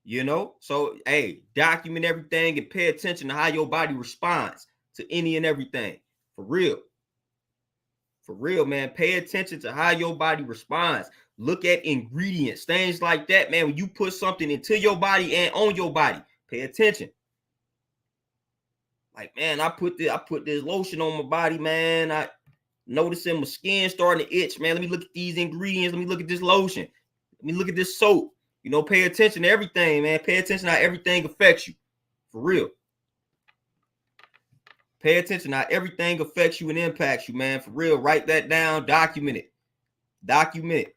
You know? So, hey, document everything and pay attention to how your body responds to any and everything. For real. For real, man. Pay attention to how your body responds. Look at ingredients, things like that, man. When you put something into your body and on your body, pay attention. Like, man, I put this lotion on my body, man. I noticing my skin starting to itch, man. Let me look at these ingredients. Let me look at this lotion. Let me look at this soap. You know, pay attention to everything, man. Pay attention to how everything affects you. For real. Pay attention how everything affects you and impacts you, man. For real. Write that down. Document it. Document it.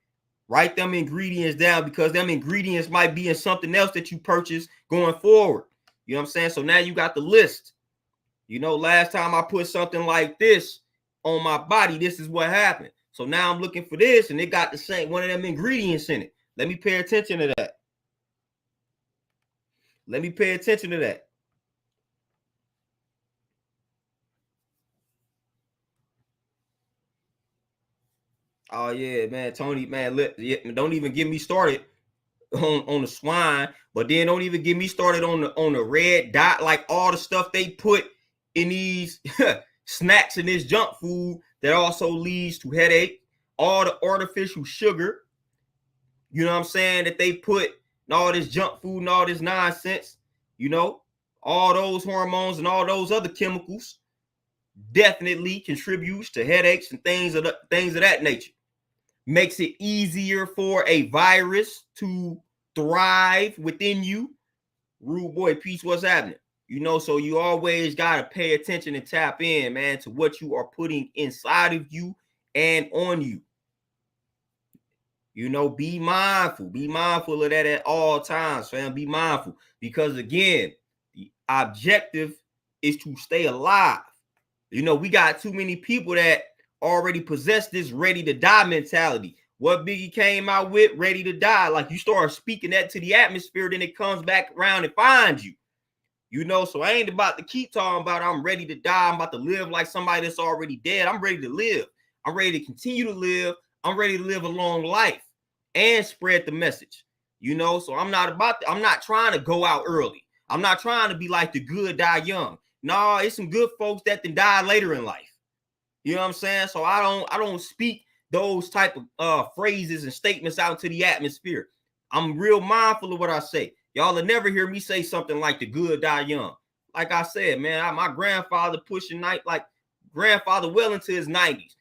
Write them ingredients down because them ingredients might be in something else that you purchase going forward. You know what I'm saying? So now you got the list. You know, last time I put something like this on my body, this is what happened. So now I'm looking for this, and it got the same one of them ingredients in it. Let me pay attention to that. Let me pay attention to that. Oh yeah, man, Tony, man, don't even get me started on the swine, but then don't even get me started on the red dot, like all the stuff they put in these snacks and this junk food that also leads to headache, all the artificial sugar, you know what I'm saying, that they put in all this junk food and all this nonsense. You know, all those hormones and all those other chemicals definitely contributes to headaches and things of that nature. Makes it easier for a virus to thrive within you. Rude boy, peace, what's happening? You know, so you always got to pay attention and tap in, man, to what you are putting inside of you and on you. You know, be mindful of that at all times, fam. Be mindful, because again, the objective is to stay alive. You know, we got too many people that already possess this ready to die mentality. What Biggie came out with, ready to die. Like, you start speaking that to the atmosphere, then it comes back around and finds you. You know, so I ain't about to keep talking about I'm ready to die. I'm about to live like somebody that's already dead. I'm ready to live. I'm ready to continue to live. I'm ready to live a long life and spread the message. You know, so I'm not trying to go out early. I'm not trying to be like the good die young. No, it's some good folks that then die later in life. You know what I'm saying? So I don't speak those type of phrases and statements out into the atmosphere. I'm real mindful of what I say. Y'all will never hear me say something like the good die young. Like I said, man, my grandfather pushing grandfather well into his 90s.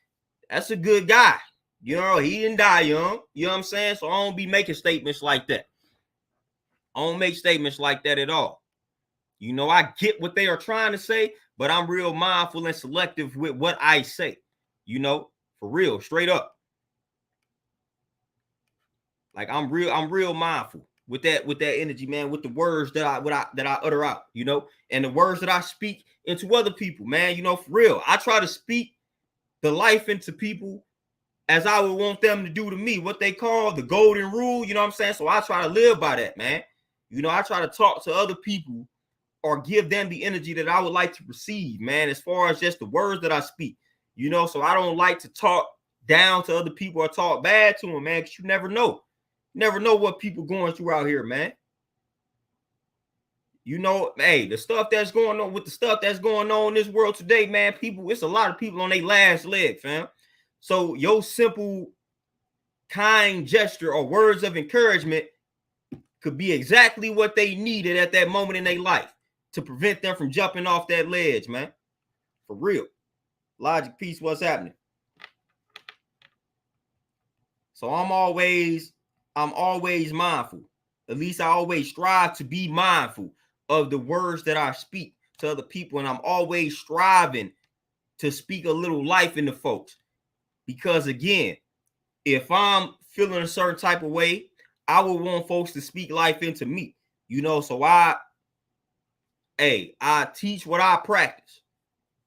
That's a good guy. You know, he didn't die young. You know what I'm saying? So I don't be making statements like that. I don't make statements like that at all. You know, I get what they are trying to say, but I'm real mindful and selective with what I say. You know, for real, straight up. Like I'm real mindful with that energy, man, with the words that I utter out, you know, and the words that I speak into other people, man. You know, for real. I try to speak the life into people as I would want them to do to me, what they call the golden rule, you know what I'm saying? So I try to live by that, man. You know, I try to talk to other people or give them the energy that I would like to receive, man, as far as just the words that I speak, you know. So I don't like to talk down to other people or talk bad to them, man, because you never know. Never know what people going through out here, man. You know, hey, the stuff that's going on in this world today, man, it's a lot of people on their last leg, fam. So your simple, kind gesture or words of encouragement could be exactly what they needed at that moment in their life to prevent them from jumping off that ledge, man. For real. Logic, peace, what's happening? So I'm always mindful. At least I always strive to be mindful of the words that I speak to other people. And I'm always striving to speak a little life into folks. Because again, if I'm feeling a certain type of way, I would want folks to speak life into me. You know, so I teach what I practice.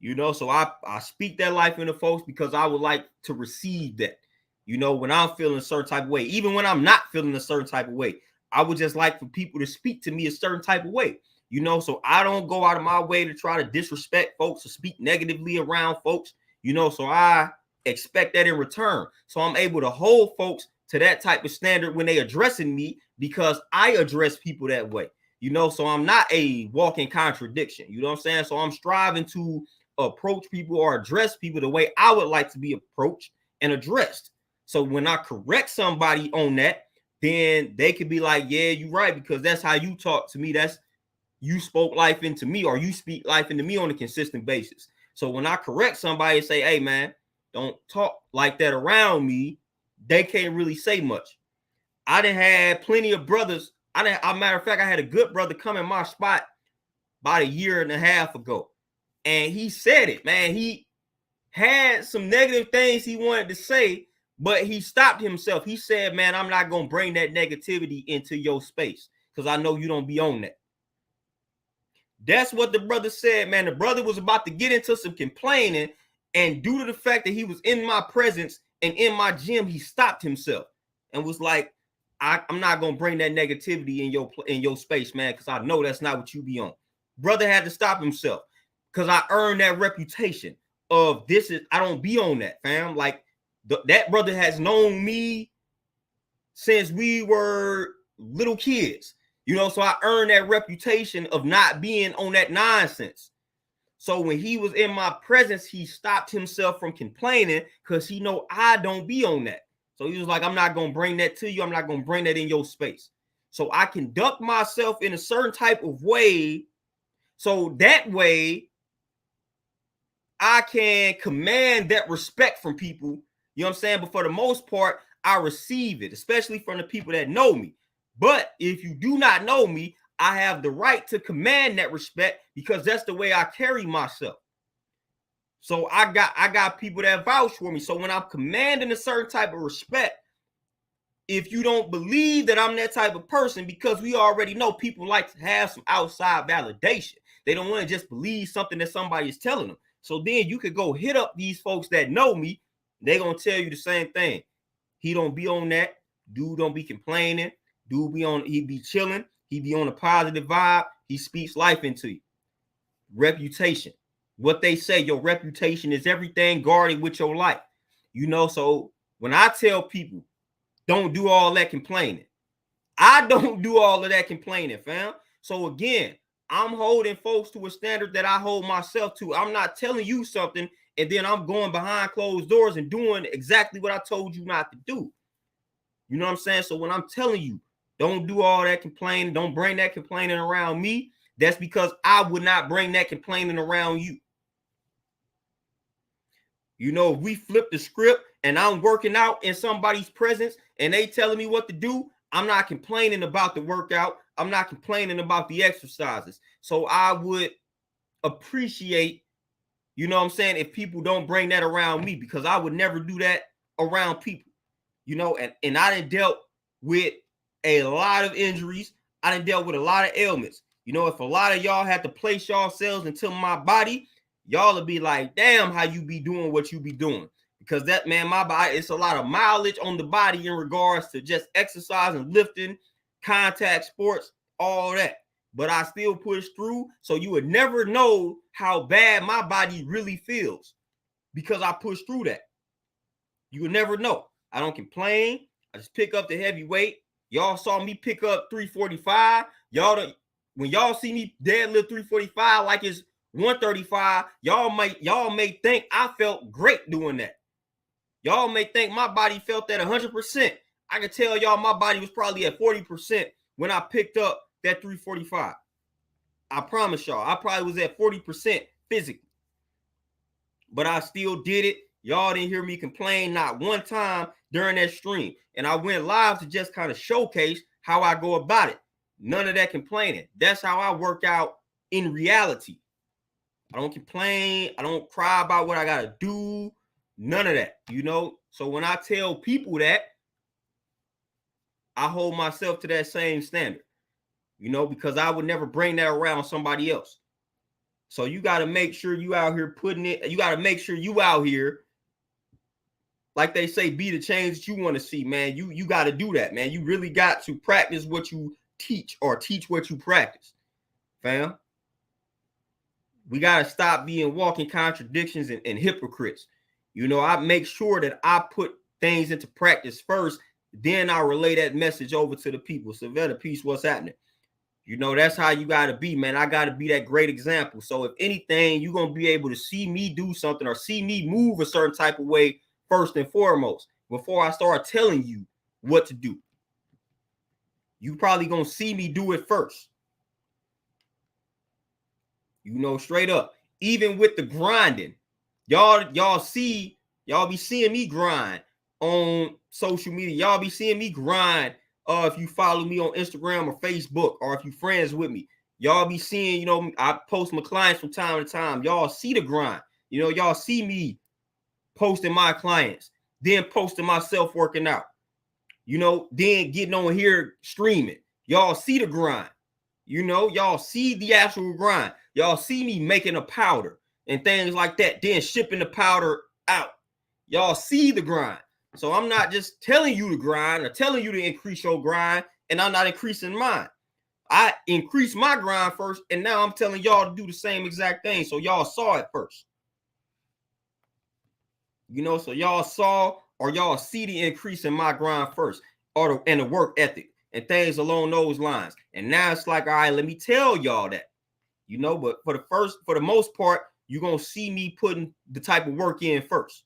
You know, so I speak that life into folks because I would like to receive that. You know, when I'm feeling a certain type of way, even when I'm not feeling a certain type of way, I would just like for people to speak to me a certain type of way. You know, so I don't go out of my way to try to disrespect folks or speak negatively around folks. You know, so I expect that in return. So I'm able to hold folks to that type of standard when they addressing me because I address people that way. You know, so I'm not a walking contradiction. You know what I'm saying? So I'm striving to approach people or address people the way I would like to be approached and addressed. So when I correct somebody on that, then they could be like, yeah, you're right, because that's how you talk to me. That's you spoke life into me, or you speak life into me on a consistent basis. So when I correct somebody and say, hey, man, don't talk like that around me, they can't really say much. I done had plenty of brothers. As a matter of fact, I had a good brother come in my spot about a year and a half ago. And he said it, man. He had some negative things he wanted to say, but he stopped himself. He said, man, I'm not going to bring that negativity into your space because I know you don't be on that. That's what the brother said, man. The brother was about to get into some complaining, and due to the fact that he was in my presence and in my gym, he stopped himself and was like, I'm not going to bring that negativity in your space, man, because I know that's not what you be on. Brother had to stop himself because I earned that reputation of I don't be on that, fam. Like that brother has known me since we were little kids, you know, so I earned that reputation of not being on that nonsense. So when he was in my presence, he stopped himself from complaining because he know I don't be on that. So he was like, I'm not going to bring that to you. I'm not going to bring that in your space. So I conduct myself in a certain type of way, so that way I can command that respect from people. You know what I'm saying? But for the most part, I receive it, especially from the people that know me. But if you do not know me, I have the right to command that respect because that's the way I carry myself. So I got people that vouch for me. So when I'm commanding a certain type of respect, if you don't believe that I'm that type of person, because we already know people like to have some outside validation. They don't want to just believe something that somebody is telling them. So then you could go hit up these folks that know me. They're going to tell you the same thing. He don't be on that. Dude don't be complaining. He be chilling. He be on a positive vibe. He speaks life into you. Reputation. What they say, your reputation is everything, guarded with your life. You know, so when I tell people, don't do all that complaining, I don't do all of that complaining, fam. So again, I'm holding folks to a standard that I hold myself to. I'm not telling you something and then I'm going behind closed doors and doing exactly what I told you not to do. You know what I'm saying? So when I'm telling you, don't do all that complaining, don't bring that complaining around me, that's because I would not bring that complaining around you. You know, if we flip the script and I'm working out in somebody's presence and they telling me what to do, I'm not complaining about the workout. I'm not complaining about the exercises. So I would appreciate, you know what I'm saying, if people don't bring that around me, because I would never do that around people. You know, and I done dealt with a lot of injuries. I done dealt with a lot of ailments. You know, if a lot of y'all had to place yourselves into my body, y'all would be like, damn, how you be doing what you be doing. Because that, man, my body, it's a lot of mileage on the body in regards to just exercise and lifting, contact sports, all that. But I still push through. So you would never know how bad my body really feels because I push through that. You would never know. I don't complain. I just pick up the heavy weight. Y'all saw me pick up 345. When y'all see me deadlift 345 like it's 135, y'all may think I felt great doing that. Y'all may think my body felt that 100%. I can tell y'all my body was probably at 40% when I picked up that 345. I promise y'all, I probably was at 40% physically. But I still did it. Y'all didn't hear me complain not one time during that stream. And I went live to just kind of showcase how I go about it. None of that complaining. That's how I work out in reality. I don't complain. I don't cry about what I got to do. None of that, you know? So when I tell people that, I hold myself to that same standard, you know, because I would never bring that around somebody else. So you got to make sure you out here putting it. You got to make sure you out here, like they say, be the change that you want to see, man. You got to do that, man. You really got to practice what you teach or teach what you practice, fam. We got to stop being walking contradictions and hypocrites. You know, I make sure that I put things into practice first, then I relay that message over to the people. Savannah, peace, what's happening? You know, that's how you got to be, man. I got to be that great example. So if anything, you're going to be able to see me do something or see me move a certain type of way first and foremost before I start telling you what to do. You probably going to see me do it first. You know, straight up. Even with the grinding, y'all be seeing me grind on social media. Y'all be seeing me grind if you follow me on Instagram or Facebook, or if you friends with me. Y'all be seeing, you know, I post my clients from time to time. Y'all see the grind. You know, y'all see me posting my clients, then posting myself working out. You know, then getting on here streaming. Y'all see the grind. You know, y'all see the actual grind. Y'all see me making a powder and things like that, then shipping the powder out. Y'all see the grind. So I'm not just telling you to grind or telling you to increase your grind, and I'm not increasing mine. I increased my grind first, and now I'm telling y'all to do the same exact thing. So y'all saw it first. You know, so y'all saw or y'all see the increase in my grind first, and the work ethic and things along those lines. And now it's like, all right, let me tell y'all that, you know, but for the most part, you're going to see me putting the type of work in first.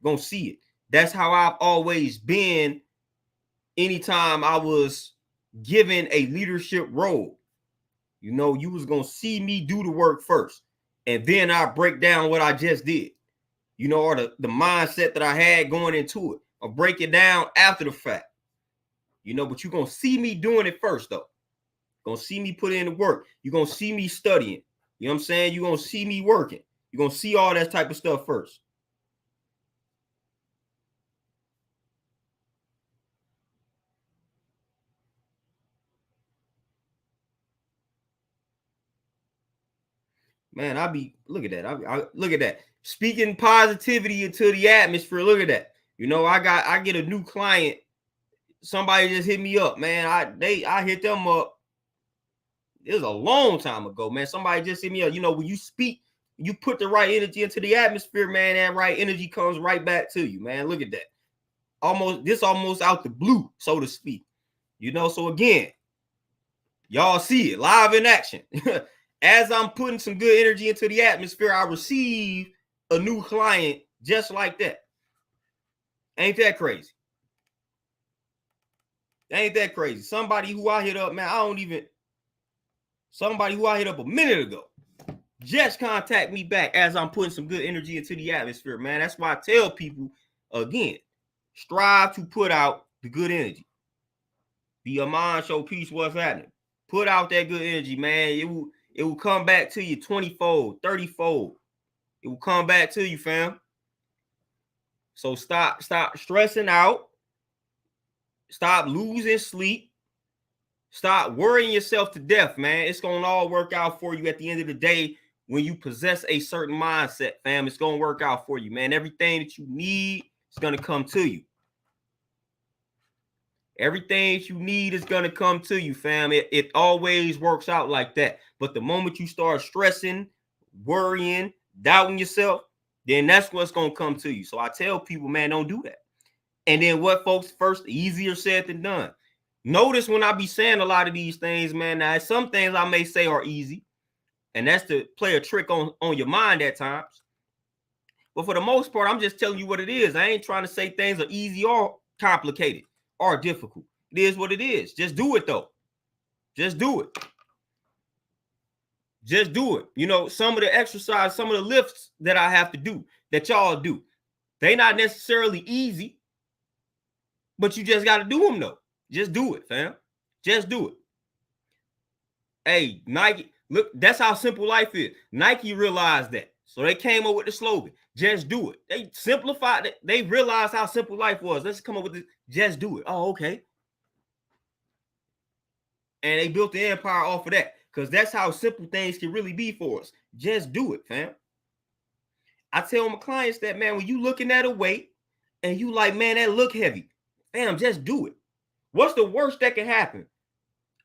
You're going to see it. That's how I've always been. Anytime I was given a leadership role. You know, you was going to see me do the work first, and then I break down what I just did, you know, or the mindset that I had going into it. I'll break it down after the fact, you know, but you're going to see me doing it first, though. You're going to see me put in the work. You're going to see me studying. You know what I'm saying? You're going to see me working. You're going to see all that type of stuff first. Man, look at that. I look at that. Speaking positivity into the atmosphere. Look at that. You know, I get a new client. Somebody just hit me up, man. I hit them up. It was a long time ago, man. Somebody just hit me up. You know, when you speak, you put the right energy into the atmosphere, man. That right energy comes right back to you, man. Look at that. Almost out the blue, so to speak. You know, so again, y'all see it live in action. As I'm putting some good energy into the atmosphere, I receive a new client just like that. Ain't that crazy? Ain't that crazy? Somebody who I hit up, man, somebody who I hit up a minute ago just contact me back as I'm putting some good energy into the atmosphere, man. That's why I tell people, again, strive to put out the good energy. Be a mind, show peace, what's happening. Put out that good energy, man. It will come back to you 20-fold, 30-fold. It will come back to you, fam. So stop stressing out. Stop losing sleep. Stop worrying yourself to death, man. It's going to all work out for you at the end of the day when you possess a certain mindset, fam. It's going to work out for you, man. Everything that you need is going to come to you. Everything that you need is going to come to you, fam. It always works out like that. But the moment you start stressing, worrying, doubting yourself, then that's what's going to come to you. So I tell people, man, don't do that. And then what, folks, first, easier said than done. Notice when I be saying a lot of these things, man, now some things I may say are easy, and that's to play a trick on your mind at times. But for the most part, I'm just telling you what it is. I ain't trying to say things are easy or complicated or difficult. It is what it is. Just do it, though. Just do it. Just do it. You know, some of the exercise, some of the lifts that I have to do, that y'all do, they not necessarily easy, but you just got to do them, though. Just do it, fam. Just do it. Hey, Nike, look, that's how simple life is. Nike realized that. So they came up with the slogan, just do it. They simplified it. They realized how simple life was. Let's come up with this, just do it. Oh, okay. And they built the empire off of that, because that's how simple things can really be for us. Just do it, fam. I tell my clients that, man, when you looking at a weight and you like, man, that look heavy, fam, just do it. What's the worst that can happen?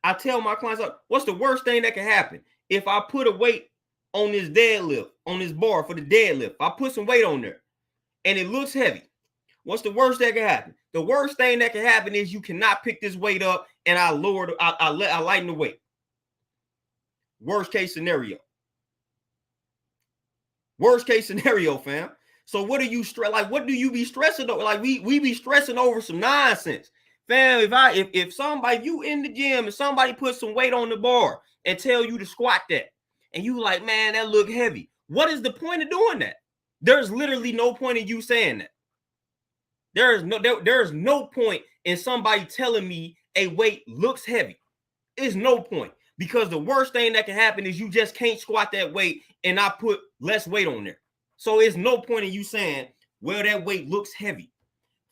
I tell my clients, what's the worst thing that can happen? If I put a weight on this deadlift, on this bar for the deadlift, I put some weight on there and it looks heavy, what's the worst that can happen? The worst thing that can happen is you cannot pick this weight up and I lighten the weight. Worst case scenario. Worst case scenario, fam. So what do you stress? Like, what do you be stressing over? Like, we be stressing over some nonsense. Fam, if somebody, you in the gym and somebody put some weight on the bar and tell you to squat that, and you like, man, that look heavy. What is the point of doing that? There's literally no point in you saying that. There is no point in somebody telling me a weight looks heavy. There's no point, because the worst thing that can happen is you just can't squat that weight and I put less weight on there. So it's no point in you saying, well, that weight looks heavy.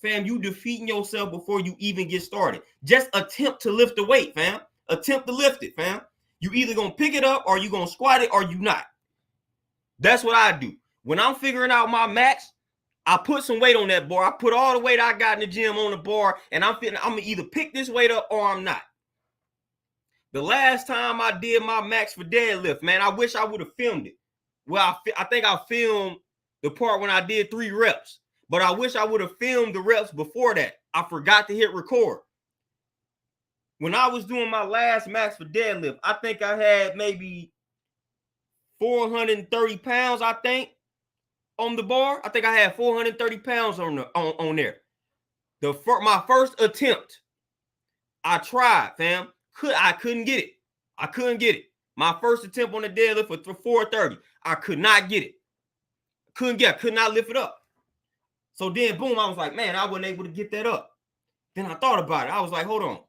Fam, you defeating yourself before you even get started. Just attempt to lift the weight, fam. Attempt to lift it, fam. You either gonna pick it up or you gonna squat it or you not. That's what I do. When I'm figuring out my max, I put some weight on that bar. I put all the weight I got in the gym on the bar, and I'm gonna either pick this weight up or I'm not. The last time I did my max for deadlift, man, I wish I would have filmed it. Well, I think I filmed the part when I did 3 reps, but I wish I would have filmed the reps before that. I forgot to hit record. When I was doing my last max for deadlift, I think I had maybe 430 pounds, I think, on the bar. I think I had 430 pounds on there. My first attempt. I tried, fam. I couldn't get it. I couldn't get it. My first attempt on the deadlift for 430. I could not get it. Could not lift it up. So then, boom, I was like, man, I wasn't able to get that up. Then I thought about it. I was like, hold on.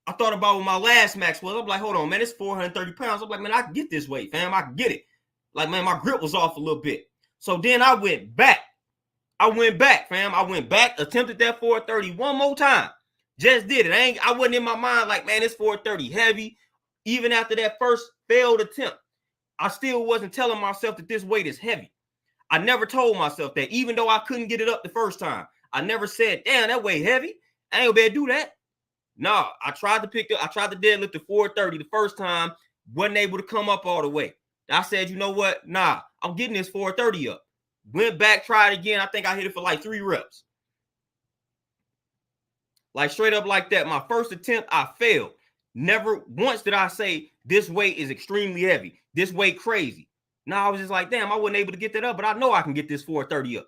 I thought about what my last max was. I'm like, hold on, man, it's 430 pounds. I'm like, man, I can get this weight, fam. I can get it. Like, man, my grip was off a little bit. So then I went back. Fam. I went back, attempted that 430 one more time. Just did it. I wasn't in my mind like, man, it's 430 heavy. Even after that first failed attempt, I still wasn't telling myself that this weight is heavy. I never told myself that, even though I couldn't get it up the first time. I never said, damn, that weight heavy. I ain't gonna be able to do that. No, I tried to deadlift the 430 the first time, wasn't able to come up all the way. I said, you know what? Nah, I'm getting this 430 up. Went back, tried again. I think I hit it for like 3 reps. Like straight up like that. My first attempt, I failed. Never once did I say this weight is extremely heavy. This weight crazy. No, I was just like, damn, I wasn't able to get that up, but I know I can get this 430 up.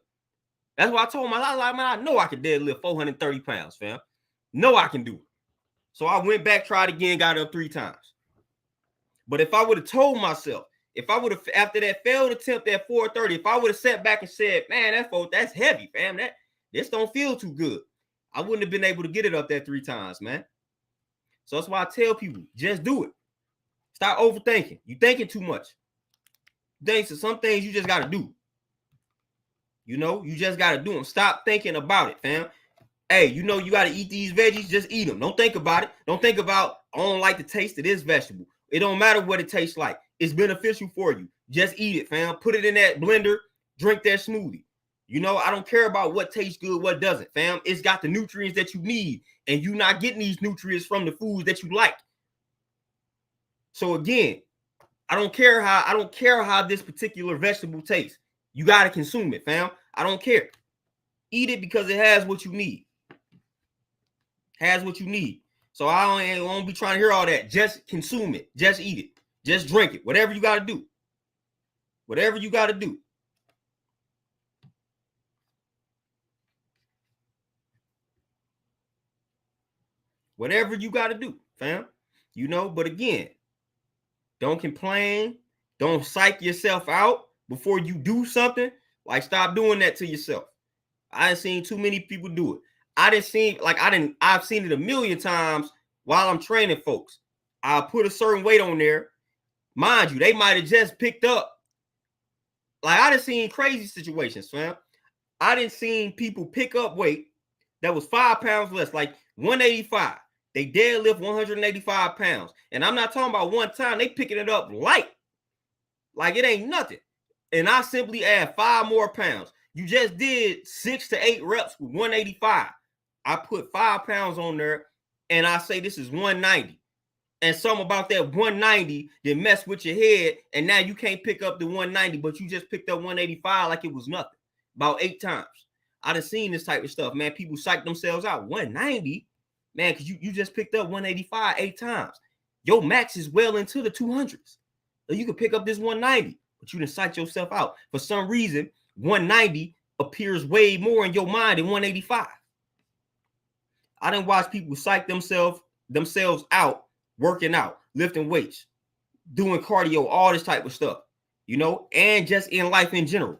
That's what I told myself. Like, man, I know I can deadlift 430 pounds, fam. Know I can do it. So I went back, tried again, got it up 3 times. But if I would have told myself, if I would have, after that failed attempt at 430, if I would have sat back and said, man, that's heavy, fam. This don't feel too good. I wouldn't have been able to get it up there 3 times, man. So that's why I tell people, just do it. Stop overthinking. You thinking too much. Some things you just got to do. You know, you just got to do them. Stop thinking about it, fam. Hey, you know you got to eat these veggies, just eat them. Don't think about it. Don't think about, I don't like the taste of this vegetable. It don't matter what it tastes like. It's beneficial for you. Just eat it, fam. Put it in that blender. Drink that smoothie. You know, I don't care about what tastes good, what doesn't, fam. It's got the nutrients that you need, and you're not getting these nutrients from the foods that you like. So again, I don't care how this particular vegetable tastes. You got to consume it, fam. I don't care. Eat it because it has what you need. Has what you need. So I don't be trying to hear all that. Just consume it. Just eat it. Just drink it. Whatever you got to do. Whatever you got to do. Whatever you got to do, fam. You know, but again, don't complain. Don't psych yourself out before you do something. Like, stop doing that to yourself. I've seen too many people do it. I've seen it a million times while I'm training folks. I'll put a certain weight on there. Mind you, they might have just picked up. Like, I done seen crazy situations, fam. I done seen people pick up weight that was 5 pounds less, like 185. They deadlift 185 pounds. And I'm not talking about one time. They picking it up light. Like it ain't nothing. And I simply add 5 more pounds. You just did 6 to 8 reps with 185. I put 5 pounds on there and I say this is 190. And something about that 190 that mess with your head. And now you can't pick up the 190, but you just picked up 185 like it was nothing. About 8 times. I done seen this type of stuff, man. People psych themselves out. 190? Man, because you just picked up 185 8 times. Your max is well into the 200s. So you can pick up this 190, but you done psych yourself out. For some reason, 190 appears way more in your mind than 185. I done watch people psych themselves out, working out, lifting weights, doing cardio, all this type of stuff, you know, and just in life in general.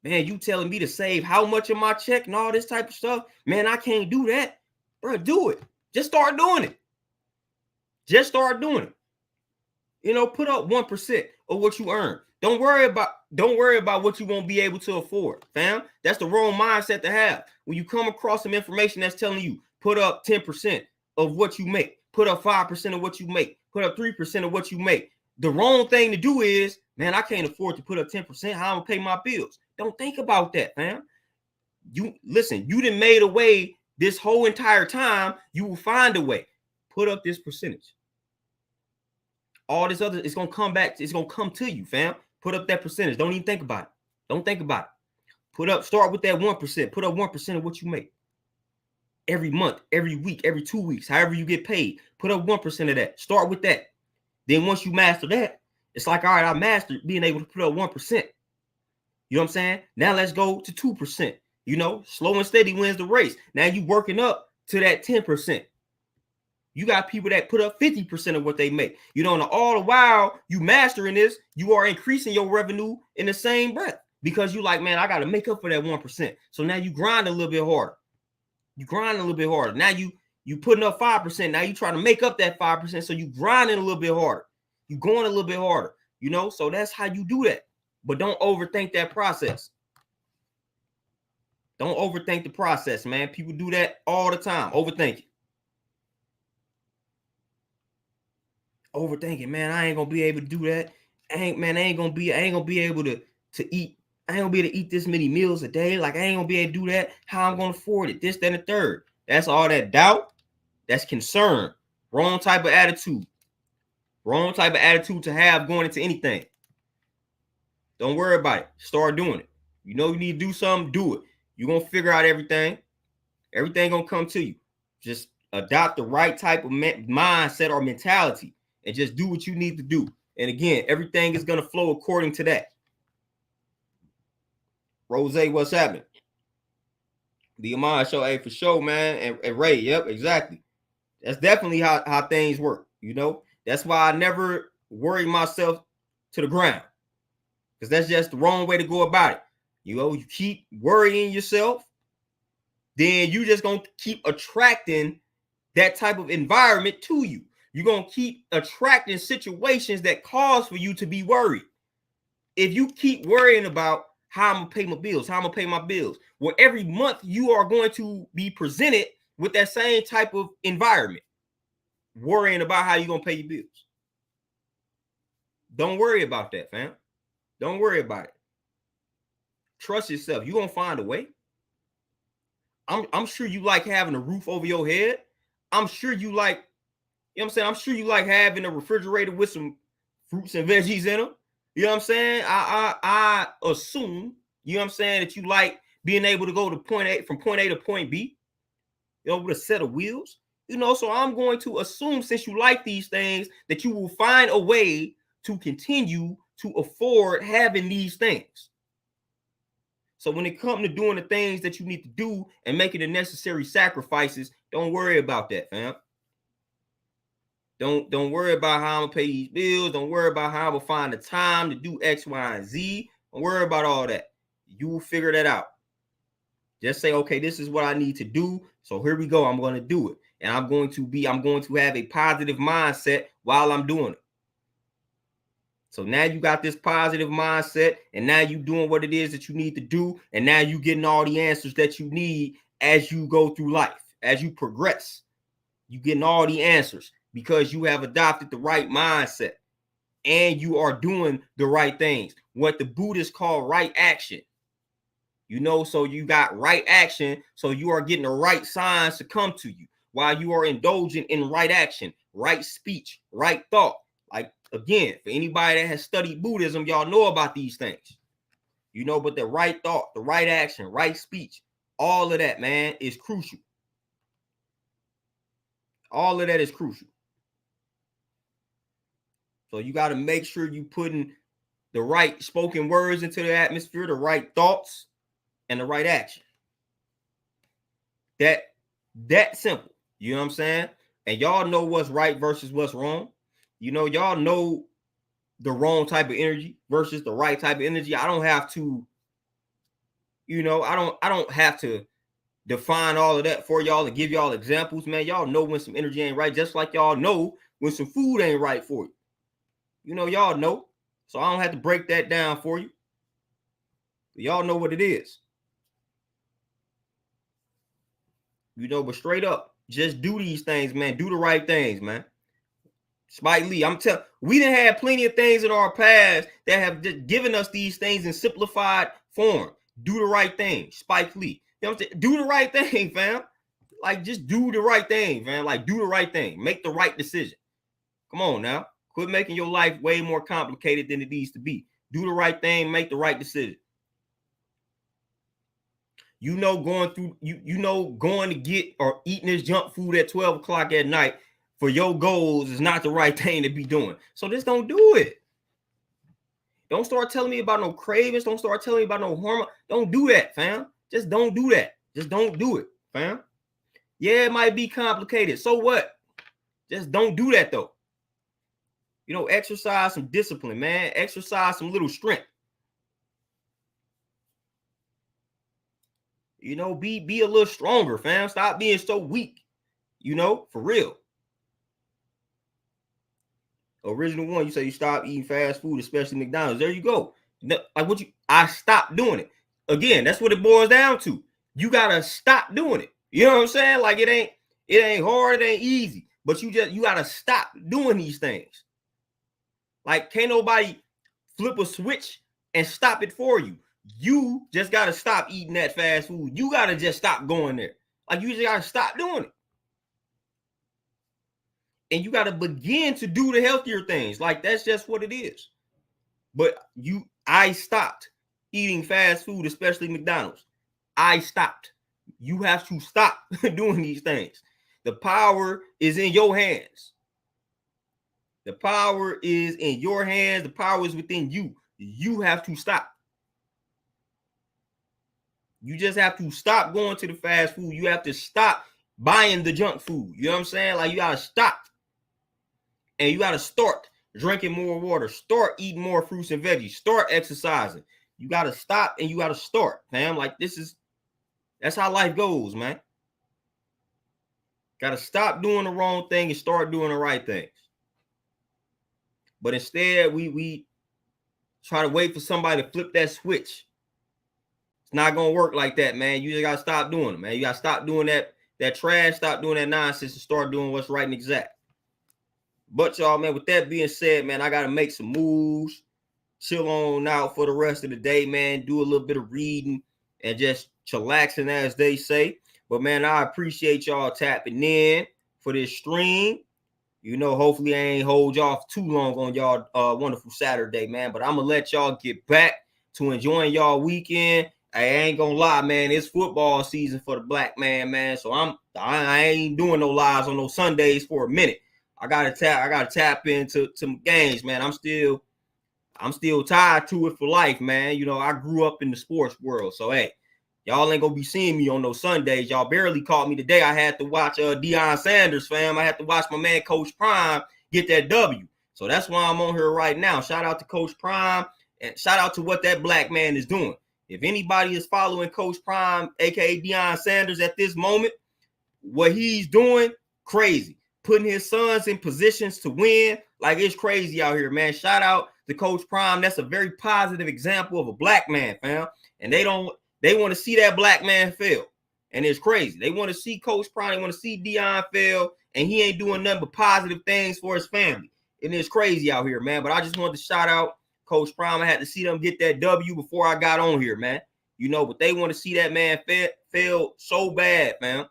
Man, you telling me to save how much of my check and all this type of stuff? Man, I can't do that. Bro, do it. Just start doing it. Just start doing it. You know, put up 1% of what you earn. Don't worry about what you won't be able to afford, fam. That's the wrong mindset to have. When you come across some information that's telling you, put up 10% of what you make, put up 5% of what you make, put up 3% of what you make. The wrong thing to do is, man, I can't afford to put up 10%. How am I gonna pay my bills? Don't think about that, fam. You listen, you done made a way this whole entire time. You will find a way. Put up this percentage. All this other, it's gonna come back. It's gonna come to you, fam. Put up that percentage. Don't even think about it. Don't think about it. Start with that 1%. Put up 1% of what you make. Every month, every week, every 2 weeks, however you get paid, put up 1% of that. Start with that. Then once you master that, it's like, all right, I mastered being able to put up 1%. You know what I'm saying? Now let's go to 2%. You know, slow and steady wins the race. Now you working up to that 10%. You got people that put up 50% of what they make. You know, and all the while you mastering this, you are increasing your revenue in the same breath because you like, man, I got to make up for that 1%. So now you grind a little bit harder. You grind a little bit harder. Now you putting up 5%. Now you trying to make up that 5%. So you grinding a little bit harder. You going a little bit harder. You know, so that's how you do that. But don't overthink that process. Don't overthink the process, man. People do that all the time. Overthinking. Overthinking, man. I ain't gonna be able to do that. I ain't gonna be able to eat. I ain't gonna be able to eat this many meals a day. Like I ain't gonna be able to do that. How I'm gonna afford it? This, that, and the third. That's all that doubt. That's concern. Wrong type of attitude. Wrong type of attitude to have going into anything. Don't worry about it. Start doing it. You know you need to do something, do it. You're gonna figure out everything. Everything gonna come to you. Just adopt the right type of mindset or mentality and just do what you need to do. And again, everything is gonna flow according to that. Rose, what's happening? The Amon show, hey, for sure, man. And Ray, yep, exactly. That's definitely how things work. You know, that's why I never worry myself to the ground. Because that's just the wrong way to go about it. You know, you keep worrying yourself, then you just gonna keep attracting that type of environment to you. You're gonna keep attracting situations that cause for you to be worried. If you keep worrying about how I'm gonna pay my bills, well, every month you are going to be presented with that same type of environment, worrying about how you're gonna pay your bills. Don't worry about that, fam. Don't worry about it. Trust yourself. You're gonna find a way. I'm sure you like having a roof over your head. I'm sure you like, you know what I'm saying? I'm sure you like having a refrigerator with some fruits and veggies in them. You know what I'm saying? I assume, you know what I'm saying, that you like being able to go to point A, from point A to point B, you know, with a set of wheels. You know, so I'm going to assume, since you like these things, that you will find a way to continue to afford having these things. So when it comes to doing the things that you need to do and making the necessary sacrifices, don't worry about that, fam. Don't worry about how I'm gonna pay these bills. Don't worry about how I'm gonna find the time to do X, Y, and Z. Don't worry about all that. You will figure that out. Just say, okay, this is what I need to do. So here we go. I'm going to do it. And I'm going to have a positive mindset while I'm doing it. So now you got this positive mindset, and now you doing what it is that you need to do. And now you getting all the answers that you need as you go through life, as you progress. You getting all the answers because you have adopted the right mindset and you are doing the right things. What the Buddhists call right action. You know, so you got right action, so you are getting the right signs to come to you while you are indulging in right action, right speech, right thought. Like, again, for anybody that has studied Buddhism, y'all know about these things. You know, but the right thought, the right action, right speech, all of that, man, is crucial. All of that is crucial. So you got to make sure you putting the right spoken words into the atmosphere, the right thoughts, and the right action. That simple. You know what I'm saying? And y'all know what's right versus what's wrong. You know, y'all know the wrong type of energy versus the right type of energy. I don't have to, you know, I don't have to define all of that for y'all and give y'all examples, man. Y'all know when some energy ain't right, just like y'all know when some food ain't right for you. You know, y'all know. So I don't have to break that down for you. Y'all know what it is. You know, but straight up, just do these things, man. Do the right things, man. Spike Lee, I'm telling, we done had plenty of things in our past that have just given us these things in simplified form. Do the right thing. Spike Lee. You know what I'm saying? Do the right thing, fam. Like, just do the right thing, fam. Like, do the right thing. Make the right decision. Come on now. Quit making your life way more complicated than it needs to be. Do the right thing. Make the right decision. You know, going to get or eating this junk food at 12 o'clock at night for your goals is not the right thing to be doing. So just don't do it. Don't start telling me about no cravings. Don't start telling me about no hormone. Don't do that, fam. Just don't do that. Just don't do it, fam. Yeah, it might be complicated. So what? Just don't do that though. You know, exercise some discipline, man. Exercise some little strength. You know, be a little stronger, fam. Stop being so weak. You know, for real. Original one, you say you stop eating fast food, especially McDonald's. There you go. Like what you, I stopped doing it. Again, that's what it boils down to. You gotta stop doing it. You know what I'm saying? Like it ain't hard, it ain't easy. But you gotta stop doing these things. Like can't nobody flip a switch and stop it for you. You just gotta stop eating that fast food. You gotta just stop going there. Like you just gotta stop doing it. And you got to begin to do the healthier things. Like that's just what it is. But I stopped eating fast food, especially McDonald's. I stopped. You have to stop doing these things. The power is in your hands. The power is in your hands. The power is within you. You have to stop. You just have to stop going to the fast food. You have to stop buying the junk food. You know what I'm saying? Like you got to stop. And you got to start drinking more water, start eating more fruits and veggies, start exercising. You got to stop and you got to start, fam. Like that's how life goes, man. Got to stop doing the wrong thing and start doing the right things. But instead, we try to wait for somebody to flip that switch. It's not going to work like that, man. You just got to stop doing it, man. You got to stop doing that trash, stop doing that nonsense and start doing what's right and exact. But y'all, man, with that being said, man, I got to make some moves, chill on out for the rest of the day, man, do a little bit of reading and just chillaxing, as they say. But, man, I appreciate y'all tapping in for this stream. You know, hopefully I ain't hold y'all too long on y'all wonderful Saturday, man. But I'm going to let y'all get back to enjoying y'all weekend. I ain't going to lie, man. It's football season for the black man. So I ain't doing no lives on no Sundays for a minute. I gotta tap into some games, man. I'm still tied to it for life, man. You know, I grew up in the sports world. So hey, y'all ain't gonna be seeing me on those Sundays. Y'all barely caught me today. I had to watch Deion Sanders, fam. I had to watch my man Coach Prime get that W. So that's why I'm on here right now. Shout out to Coach Prime and shout out to what that black man is doing. If anybody is following Coach Prime, aka Deion Sanders, at this moment, what he's doing, crazy. Putting his sons in positions to win, like it's crazy out here, man. Shout out to Coach Prime. That's a very positive example of a black man, fam. And they want to see that black man fail. And it's crazy. They want to see Coach Prime, they want to see Deion fail, and he ain't doing nothing but positive things for his family. And it's crazy out here, man. But I just wanted to shout out Coach Prime. I had to see them get that W before I got on here, man. You know, but they want to see that man fail so bad, man.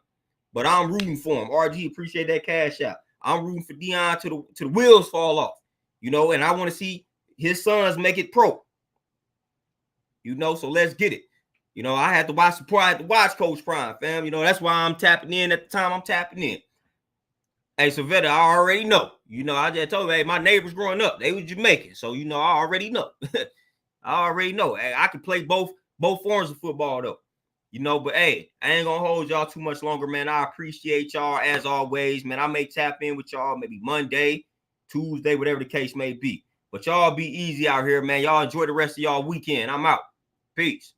But I'm rooting for him. RG, appreciate that cash out. I'm rooting for Deion to the wheels fall off. You know, and I want to see his sons make it pro. You know, so let's get it. You know, I had to watch Coach Prime, fam. You know, that's why I'm tapping in at the time I'm tapping in. Hey, Savetta, I already know. You know, I just told you, hey, my neighbors growing up, they was Jamaican. So, you know, I already know. I already know. Hey, I can play both forms of football, though. You know, but hey, I ain't gonna hold y'all too much longer, man. I appreciate y'all as always, man. I may tap in with y'all maybe Monday, Tuesday, whatever the case may be. But y'all be easy out here, man. Y'all enjoy the rest of y'all weekend. I'm out. Peace.